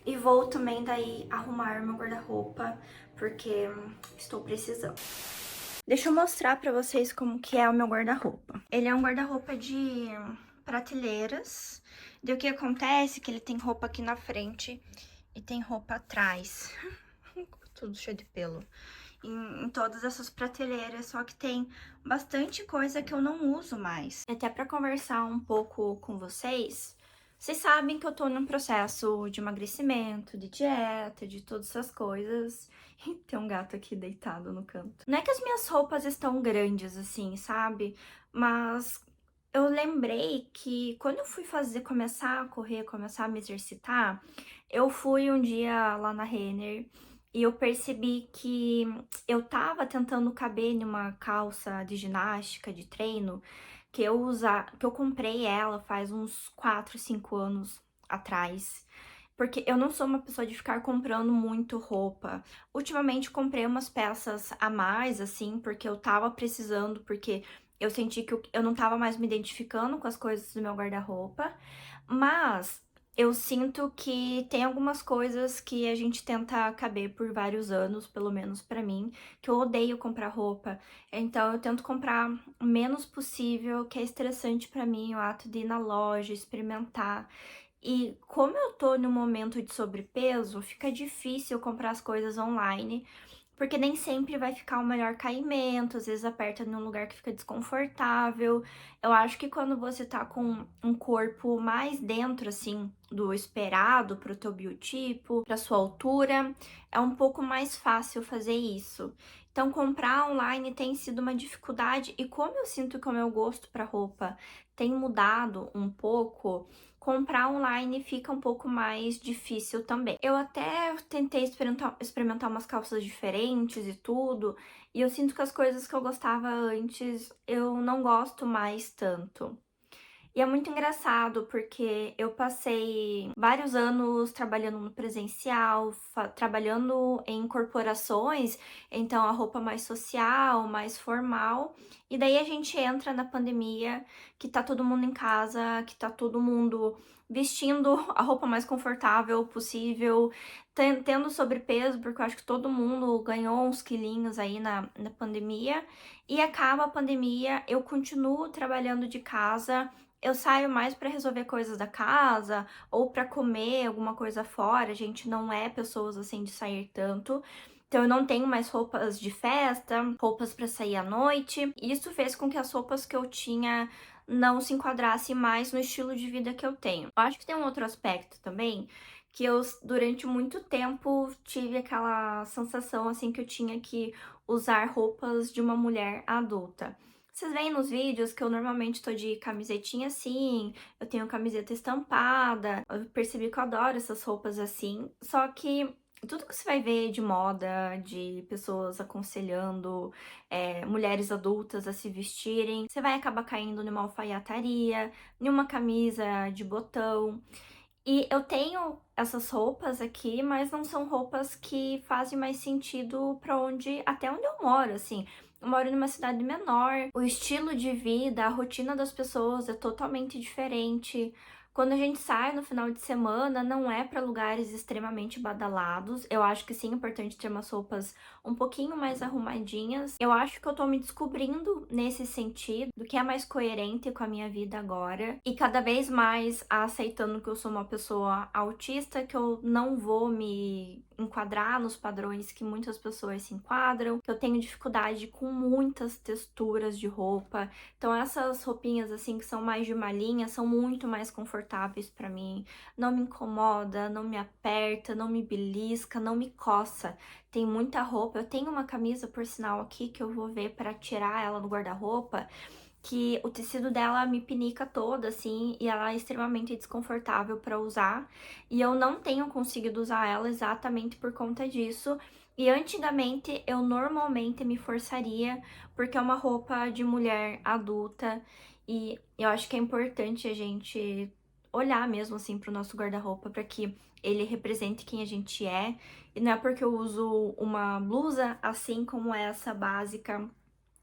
E vou também daí arrumar meu guarda-roupa, porque estou precisando. Deixa eu mostrar pra vocês como que é o meu guarda-roupa. Ele é um guarda-roupa de prateleiras. E o que acontece é que ele tem roupa aqui na frente e tem roupa atrás. Tudo cheio de pelo. Em todas essas prateleiras, só que tem bastante coisa que eu não uso mais. Até pra conversar um pouco com vocês, vocês sabem que eu tô num processo de emagrecimento, de dieta, de todas essas coisas. E tem um gato aqui deitado no canto. Não é que as minhas roupas estão grandes assim, sabe? Mas eu lembrei que quando eu fui começar a correr, começar a me exercitar, eu fui um dia lá na Renner e eu percebi que eu tava tentando caber numa calça de ginástica, de treino, que eu comprei ela faz uns 4, 5 anos atrás. Porque eu não sou uma pessoa de ficar comprando muito roupa. Ultimamente comprei umas peças a mais, assim, porque eu tava precisando, porque eu senti que eu não tava mais me identificando com as coisas do meu guarda-roupa. Mas eu sinto que tem algumas coisas que a gente tenta caber por vários anos, pelo menos pra mim, que eu odeio comprar roupa. Então eu tento comprar o menos possível, que é estressante pra mim o ato de ir na loja, experimentar. E como eu tô no momento de sobrepeso, fica difícil comprar as coisas online, porque nem sempre vai ficar o melhor caimento, às vezes aperta num lugar que fica desconfortável. Eu acho que quando você tá com um corpo mais dentro, assim, do esperado pro teu biotipo, pra sua altura, é um pouco mais fácil fazer isso. Então, comprar online tem sido uma dificuldade, e como eu sinto que o meu gosto pra roupa tem mudado um pouco, comprar online fica um pouco mais difícil também. Eu até tentei experimentar umas calças diferentes e tudo, e eu sinto que as coisas que eu gostava antes eu não gosto mais tanto. E é muito engraçado porque eu passei vários anos trabalhando no presencial, trabalhando em corporações, então a roupa mais social, mais formal. E daí a gente entra na pandemia, que tá todo mundo em casa, que tá todo mundo vestindo a roupa mais confortável possível, tendo sobrepeso, porque eu acho que todo mundo ganhou uns quilinhos aí na pandemia. E acaba a pandemia, eu continuo trabalhando de casa. Eu saio mais pra resolver coisas da casa ou pra comer alguma coisa fora. A gente não é pessoas assim de sair tanto. Então eu não tenho mais roupas de festa, roupas pra sair à noite. E isso fez com que as roupas que eu tinha não se enquadrassem mais no estilo de vida que eu tenho. Eu acho que tem um outro aspecto também, que eu durante muito tempo tive aquela sensação assim que eu tinha que usar roupas de uma mulher adulta. Vocês veem nos vídeos que eu normalmente tô de camisetinha assim, eu tenho camiseta estampada, eu percebi que eu adoro essas roupas assim, só que tudo que você vai ver de moda, de pessoas aconselhando mulheres adultas a se vestirem, você vai acabar caindo numa alfaiataria, numa camisa de botão. E eu tenho essas roupas aqui, mas não são roupas que fazem mais sentido para até onde eu moro, assim. Eu moro numa cidade menor, o estilo de vida, a rotina das pessoas é totalmente diferente. Quando a gente sai no final de semana, não é para lugares extremamente badalados. Eu acho que sim, é importante ter umas roupas um pouquinho mais arrumadinhas. Eu acho que eu tô me descobrindo nesse sentido, do que é mais coerente com a minha vida agora. E cada vez mais aceitando que eu sou uma pessoa autista, que eu não vou me enquadrar nos padrões que muitas pessoas se enquadram, que eu tenho dificuldade com muitas texturas de roupa. Então essas roupinhas assim que são mais de malhinha são muito mais confortáveis confortáveis pra mim, não me incomoda, não me aperta, não me belisca, não me coça. Tem muita roupa, eu tenho uma camisa, por sinal, aqui, que eu vou ver pra tirar ela do guarda-roupa, que o tecido dela me pinica toda, assim, e ela é extremamente desconfortável pra usar, e eu não tenho conseguido usar ela exatamente por conta disso. E antigamente eu normalmente me forçaria, porque é uma roupa de mulher adulta, e eu acho que é importante a gente olhar mesmo assim pro nosso guarda-roupa para que ele represente quem a gente é. E não é porque eu uso uma blusa assim como essa básica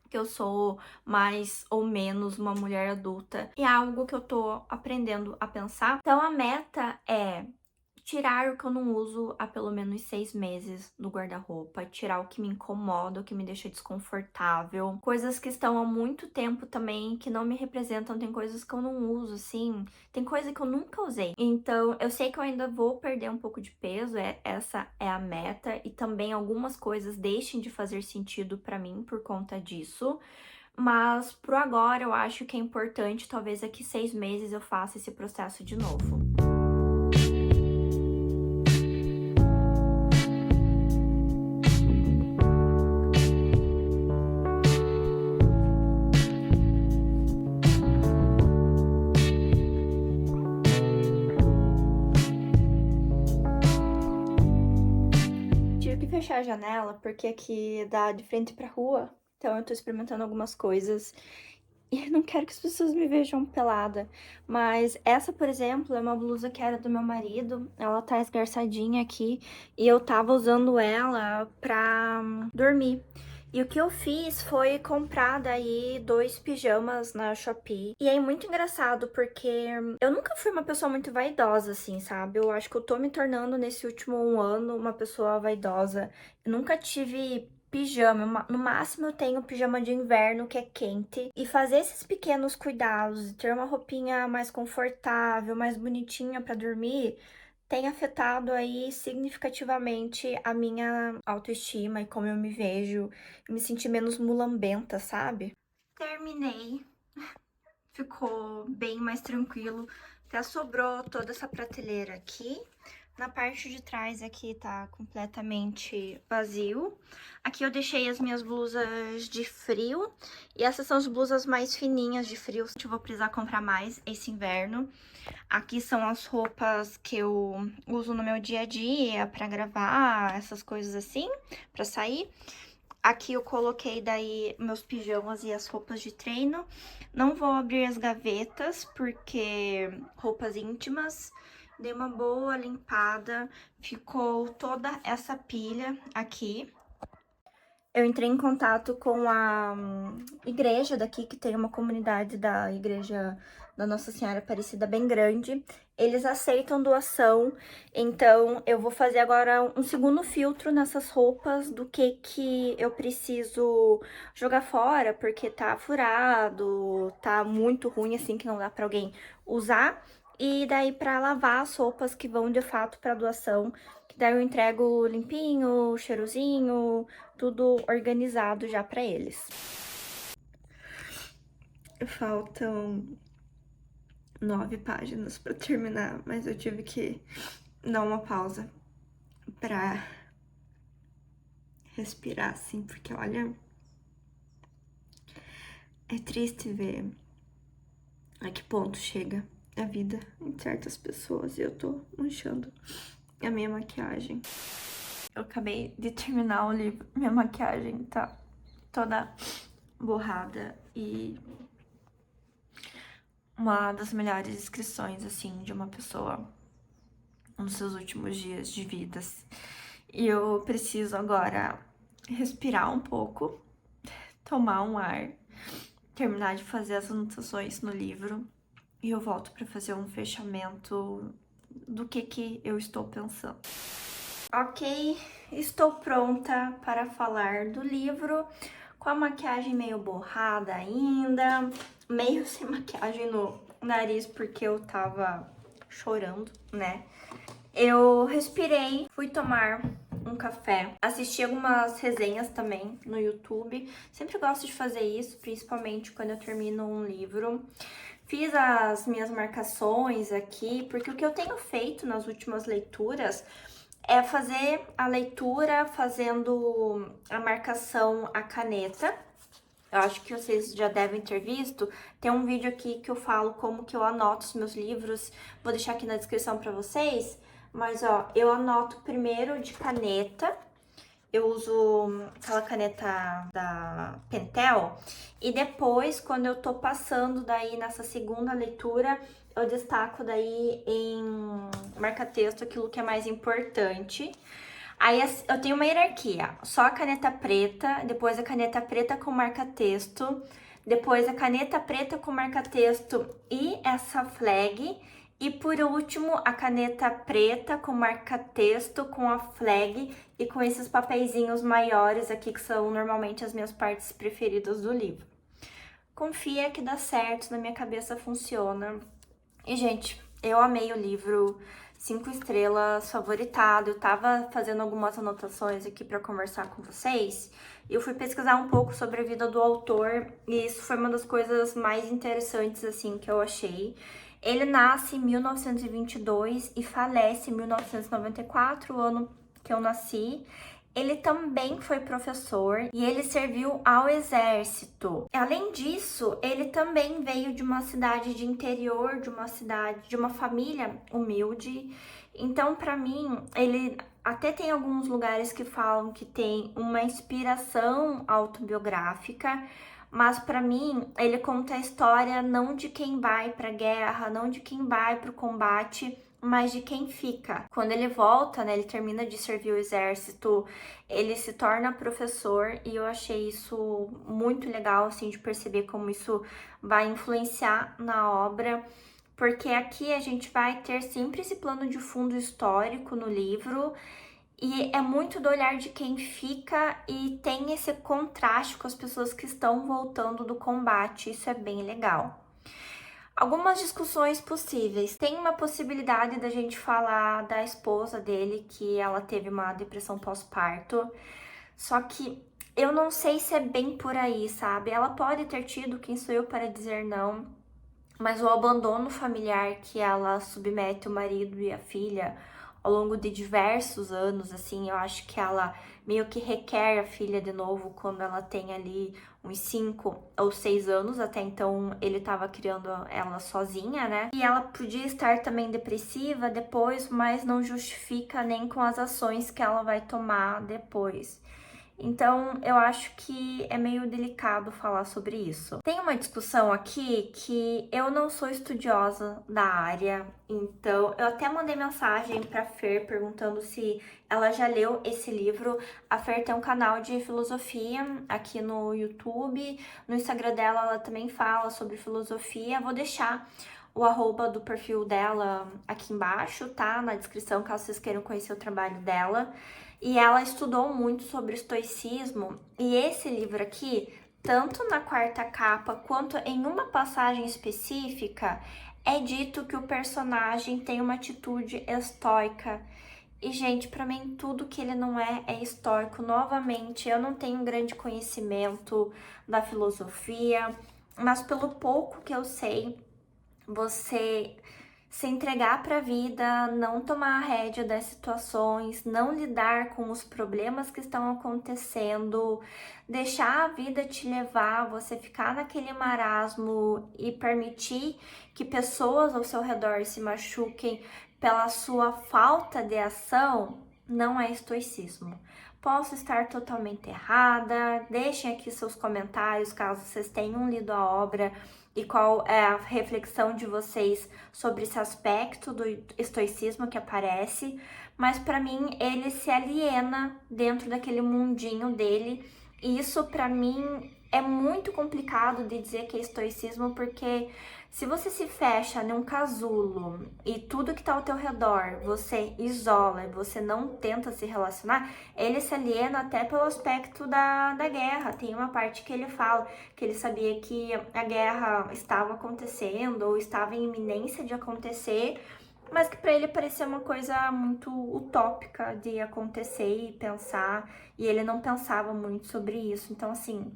que eu sou mais ou menos uma mulher adulta. E é algo que eu tô aprendendo a pensar. Então a meta é tirar o que eu não uso há pelo menos 6 meses do guarda-roupa, tirar o que me incomoda, o que me deixa desconfortável, coisas que estão há muito tempo também, que não me representam, tem coisas que eu não uso, assim, tem coisa que eu nunca usei. Então, eu sei que eu ainda vou perder um pouco de peso, essa é a meta, e também algumas coisas deixem de fazer sentido pra mim por conta disso. Mas, pro agora, eu acho que é importante, talvez daqui 6 meses eu faça esse processo de novo. Tive que fechar a janela porque aqui dá de frente pra rua, então eu tô experimentando algumas coisas e eu não quero que as pessoas me vejam pelada. Mas essa, por exemplo, é uma blusa que era do meu marido, ela tá esgarçadinha aqui e eu tava usando ela pra dormir. E o que eu fiz foi comprar daí 2 pijamas na Shopee. E é muito engraçado porque eu nunca fui uma pessoa muito vaidosa, assim, sabe? Eu acho que eu tô me tornando nesse último ano uma pessoa vaidosa. Eu nunca tive pijama, no máximo eu tenho pijama de inverno que é quente. E fazer esses pequenos cuidados, ter uma roupinha mais confortável, mais bonitinha pra dormir, tem afetado aí significativamente a minha autoestima e como eu me vejo, me sentir menos mulambenta, sabe? Terminei, ficou bem mais tranquilo. Até sobrou toda essa prateleira aqui. Na parte de trás aqui tá completamente vazio. Aqui eu deixei as minhas blusas de frio. E essas são as blusas mais fininhas de frio. Eu vou precisar comprar mais esse inverno. Aqui são as roupas que eu uso no meu dia a dia pra gravar, essas coisas assim, pra sair. Aqui eu coloquei daí meus pijamas e as roupas de treino. Não vou abrir as gavetas, porque roupas íntimas. Dei uma boa limpada, ficou toda essa pilha aqui. Eu entrei em contato com a igreja daqui, que tem uma comunidade da igreja da Nossa Senhora Aparecida bem grande. Eles aceitam doação, então eu vou fazer agora um segundo filtro nessas roupas do que eu preciso jogar fora, porque tá furado, tá muito ruim assim, que não dá pra alguém usar. E daí pra lavar as roupas que vão de fato pra doação, que daí eu entrego limpinho, cheirosinho, tudo organizado já pra eles. Faltam 9 páginas pra terminar, mas eu tive que dar uma pausa pra respirar, assim, porque olha, é triste ver a que ponto chega a vida em certas pessoas e eu tô manchando a minha maquiagem. Eu acabei de terminar o livro, minha maquiagem tá toda borrada e uma das melhores descrições, assim, de uma pessoa nos seus últimos dias de vida. E eu preciso agora respirar um pouco, tomar um ar, terminar de fazer as anotações no livro e eu volto pra fazer um fechamento do que eu estou pensando. Ok, estou pronta para falar do livro, com a maquiagem meio borrada ainda, meio sem maquiagem no nariz porque eu tava chorando, né? Eu respirei, fui tomar um café, assisti algumas resenhas também no YouTube. Sempre gosto de fazer isso, principalmente quando eu termino um livro. fiz as minhas marcações aqui, porque o que eu tenho feito nas últimas leituras é fazer a leitura fazendo a marcação à caneta. Eu acho que vocês já devem ter visto. Tem um vídeo aqui que eu falo como que eu anoto os meus livros. Vou deixar aqui na descrição para vocês. Mas, ó, eu anoto primeiro de caneta. Eu uso aquela caneta da Pentel. E depois, quando eu tô passando daí nessa segunda leitura, eu destaco daí em marca-texto aquilo que é mais importante. Aí eu tenho uma hierarquia, só a caneta preta, depois a caneta preta com marca-texto, depois a caneta preta com marca-texto e essa flag, e por último a caneta preta com marca-texto com a flag e com esses papeizinhos maiores aqui que são normalmente as minhas partes preferidas do livro. Confia que dá certo, na minha cabeça funciona. E, gente, eu amei o livro, 5 estrelas, favoritado. Eu tava fazendo algumas anotações aqui para conversar com vocês. E eu fui pesquisar um pouco sobre a vida do autor e isso foi uma das coisas mais interessantes, assim, que eu achei. Ele nasce em 1922 e falece em 1994, o ano que eu nasci. Ele também foi professor e ele serviu ao exército. Além disso, ele também veio de uma cidade de interior, de uma família humilde. Então, para mim, ele até tem alguns lugares que falam que tem uma inspiração autobiográfica, mas para mim, ele conta a história não de quem vai para a guerra, não de quem vai para o combate, mas de quem fica. Quando ele volta, né, ele termina de servir o exército, ele se torna professor e eu achei isso muito legal, assim, de perceber como isso vai influenciar na obra, porque aqui a gente vai ter sempre esse plano de fundo histórico no livro e é muito do olhar de quem fica e tem esse contraste com as pessoas que estão voltando do combate, isso é bem legal. Algumas discussões possíveis. Tem uma possibilidade da gente falar da esposa dele, que ela teve uma depressão pós-parto. Só que eu não sei se é bem por aí, sabe? Ela pode ter tido, quem sou eu para dizer não, mas o abandono familiar que ela submete o marido e a filha ao longo de diversos anos, assim, eu acho que ela meio que requer a filha de novo quando ela tem ali uns 5 ou 6 anos, até então ele estava criando ela sozinha, né? E ela podia estar também depressiva depois, mas não justifica nem com as ações que ela vai tomar depois. Então, eu acho que é meio delicado falar sobre isso. Tem uma discussão aqui que eu não sou estudiosa da área, então eu até mandei mensagem pra Fer perguntando se ela já leu esse livro. A Fer tem um canal de filosofia aqui no YouTube, no Instagram dela ela também fala sobre filosofia. Vou deixar o arroba do perfil dela aqui embaixo, tá? Na descrição, caso vocês queiram conhecer o trabalho dela. E ela estudou muito sobre estoicismo, e esse livro aqui, tanto na quarta capa quanto em uma passagem específica, é dito que o personagem tem uma atitude estoica. E, gente, pra mim, tudo que ele não é estoico. Novamente, eu não tenho grande conhecimento da filosofia, mas pelo pouco que eu sei, você se entregar para a vida, não tomar a rédea das situações, não lidar com os problemas que estão acontecendo, deixar a vida te levar, você ficar naquele marasmo e permitir que pessoas ao seu redor se machuquem pela sua falta de ação, não é estoicismo. Posso estar totalmente errada, deixem aqui seus comentários caso vocês tenham lido a obra e qual é a reflexão de vocês sobre esse aspecto do estoicismo que aparece, mas para mim ele se aliena dentro daquele mundinho dele, e isso para mim é muito complicado de dizer que é estoicismo, porque se você se fecha num casulo e tudo que tá ao teu redor você isola e você não tenta se relacionar, ele se aliena até pelo aspecto da guerra. Tem uma parte que ele fala que ele sabia que a guerra estava acontecendo ou estava em iminência de acontecer, mas que para ele parecia uma coisa muito utópica de acontecer e pensar, e ele não pensava muito sobre isso. Então, assim,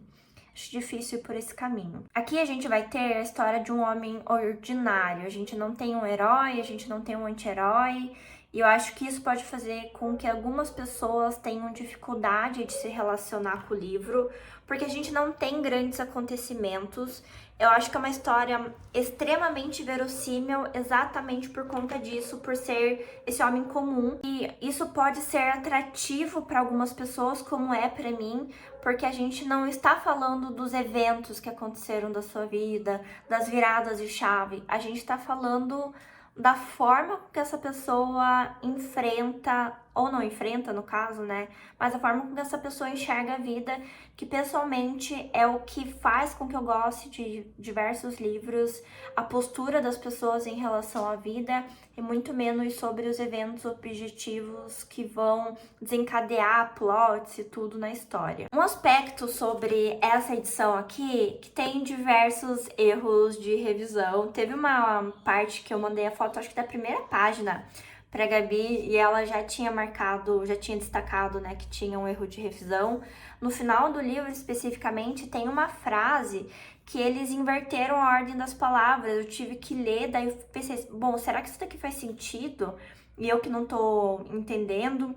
acho difícil ir por esse caminho. Aqui a gente vai ter a história de um homem ordinário. A gente não tem um herói, a gente não tem um anti-herói. E eu acho que isso pode fazer com que algumas pessoas tenham dificuldade de se relacionar com o livro, porque a gente não tem grandes acontecimentos. Eu acho que é uma história extremamente verossímil exatamente por conta disso, por ser esse homem comum. E isso pode ser atrativo para algumas pessoas, como é para mim, porque a gente não está falando dos eventos que aconteceram da sua vida, das viradas de chave. A gente está falando da forma que essa pessoa enfrenta, ou não enfrenta no caso, né? Mas a forma como essa pessoa enxerga a vida, que pessoalmente é o que faz com que eu goste de diversos livros, a postura das pessoas em relação à vida e muito menos sobre os eventos objetivos que vão desencadear plots e tudo na história. Um aspecto sobre essa edição aqui, que tem diversos erros de revisão. Teve uma parte que eu mandei a foto, acho que da primeira página, pra Gabi, e ela já tinha marcado, já tinha destacado, né, que tinha um erro de revisão. No final do livro, especificamente, tem uma frase que eles inverteram a ordem das palavras. Eu tive que ler, daí eu pensei, bom, será que isso daqui faz sentido? E eu que não tô entendendo.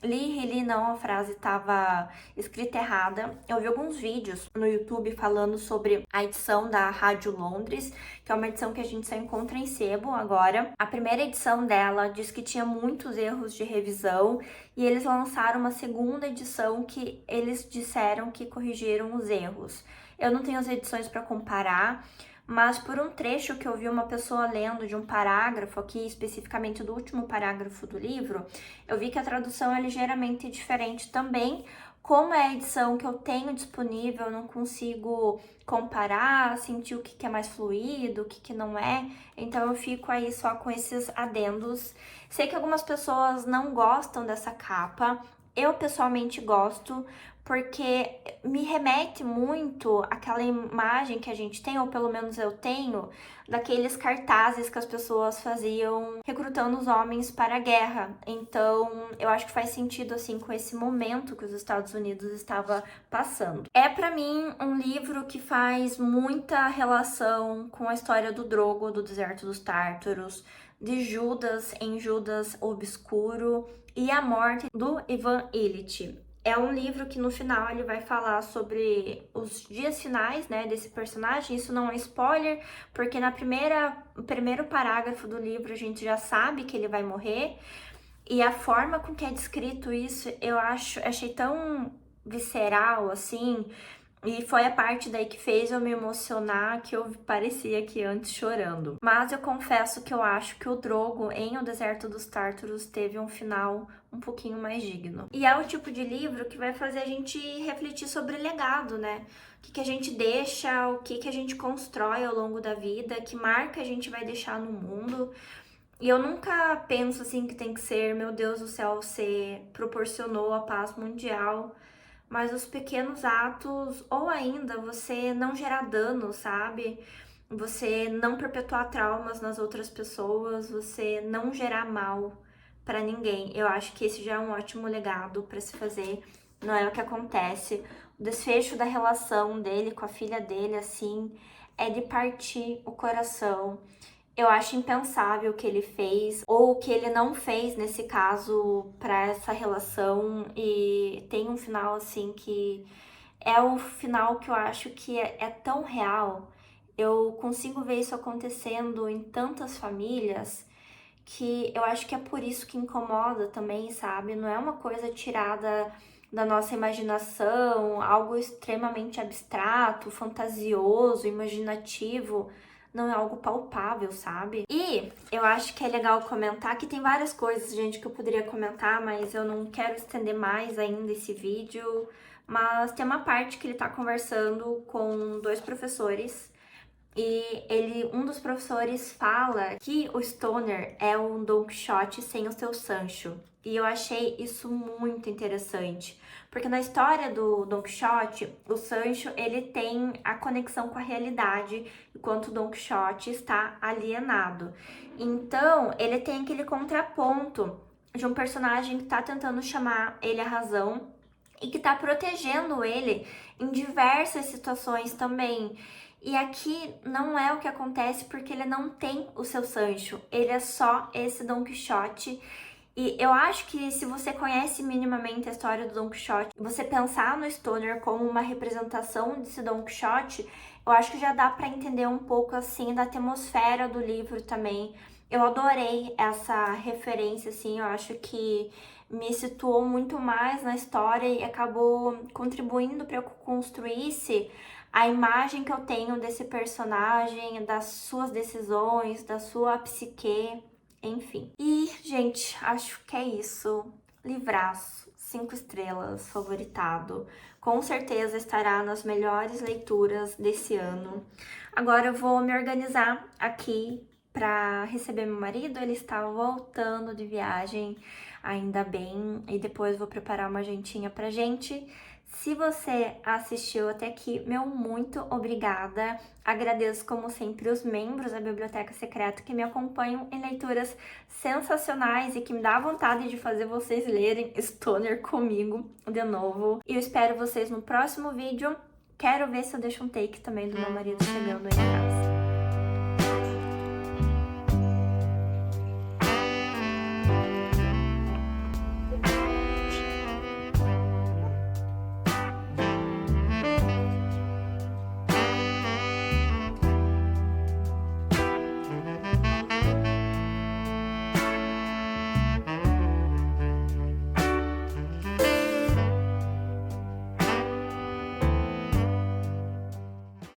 Li, não, a frase estava escrita errada. Eu vi alguns vídeos no YouTube falando sobre a edição da Rádio Londres, que é uma edição que a gente só encontra em sebo agora. A primeira edição dela diz que tinha muitos erros de revisão e eles lançaram uma segunda edição que eles disseram que corrigiram os erros. Eu não tenho as edições para comparar, mas por um trecho que eu vi uma pessoa lendo de um parágrafo aqui, especificamente do último parágrafo do livro, eu vi que a tradução é ligeiramente diferente também. Como é a edição que eu tenho disponível, eu não consigo comparar, sentir o que é mais fluido, o que não é, então eu fico aí só com esses adendos. Sei que algumas pessoas não gostam dessa capa, eu pessoalmente gosto, porque me remete muito àquela imagem que a gente tem, ou pelo menos eu tenho, daqueles cartazes que as pessoas faziam recrutando os homens para a guerra. Então, eu acho que faz sentido, assim, com esse momento que os Estados Unidos estava passando. É, para mim, um livro que faz muita relação com a história do Drogo, do Deserto dos Tártaros, de Judas em Judas Obscuro e a morte do Ivan Illich. É um livro que no final ele vai falar sobre os dias finais, né, desse personagem. Isso não é spoiler, porque no primeiro parágrafo do livro a gente já sabe que ele vai morrer. E a forma com que é descrito isso, achei tão visceral, assim. E foi a parte daí que fez eu me emocionar, que eu parecia aqui antes chorando. Mas eu confesso que eu acho que o Drogo em O Deserto dos Tártaros teve um final um pouquinho mais digno. E é o tipo de livro que vai fazer a gente refletir sobre legado, né? O que a gente deixa, o que a gente constrói ao longo da vida, que marca a gente vai deixar no mundo. E eu nunca penso assim que tem que ser, meu Deus do céu, você proporcionou a paz mundial, mas os pequenos atos, ou ainda você não gerar dano, sabe? Você não perpetuar traumas nas outras pessoas, você não gerar mal pra ninguém. Eu acho que esse já é um ótimo legado pra se fazer. Não é o que acontece. O desfecho da relação dele com a filha dele, assim, é de partir o coração. Eu acho impensável o que ele fez, ou o que ele não fez nesse caso para essa relação, e tem um final assim que é o final que eu acho que é tão real. Eu consigo ver isso acontecendo em tantas famílias que eu acho que é por isso que incomoda também, sabe? Não é uma coisa tirada da nossa imaginação, algo extremamente abstrato, fantasioso, imaginativo. Não é algo palpável, sabe? E eu acho que é legal comentar que tem várias coisas, gente, que eu poderia comentar, mas eu não quero estender mais ainda esse vídeo. Mas tem uma parte que ele tá conversando com dois professores e um dos professores fala que o Stoner é um Don Quixote sem o seu Sancho. E eu achei isso muito interessante, porque na história do Don Quixote, o Sancho, ele tem a conexão com a realidade, enquanto o Don Quixote está alienado. Então, ele tem aquele contraponto de um personagem que está tentando chamar ele à razão e que tá protegendo ele em diversas situações também. E aqui não é o que acontece porque ele não tem o seu Sancho, ele é só esse Don Quixote. E eu acho que se você conhece minimamente a história do Don Quixote, você pensar no Stoner como uma representação desse Don Quixote, eu acho que já dá pra entender um pouco assim da atmosfera do livro também. Eu adorei essa referência, assim, eu acho que me situou muito mais na história e acabou contribuindo para eu construísse a imagem que eu tenho desse personagem, das suas decisões, da sua psique, enfim. E, gente, acho que é isso. Livraço, 5 estrelas, favoritado. Com certeza estará nas melhores leituras desse ano. Agora eu vou me organizar aqui para receber meu marido. Ele está voltando de viagem, ainda bem, e depois vou preparar uma jantinha pra gente. Se você assistiu até aqui, meu muito obrigada. Agradeço, como sempre, os membros da Biblioteca Secreta que me acompanham em leituras sensacionais e que me dá vontade de fazer vocês lerem Stoner comigo de novo. E eu espero vocês no próximo vídeo. Quero ver se eu deixo um take também do meu marido chegando aí em casa.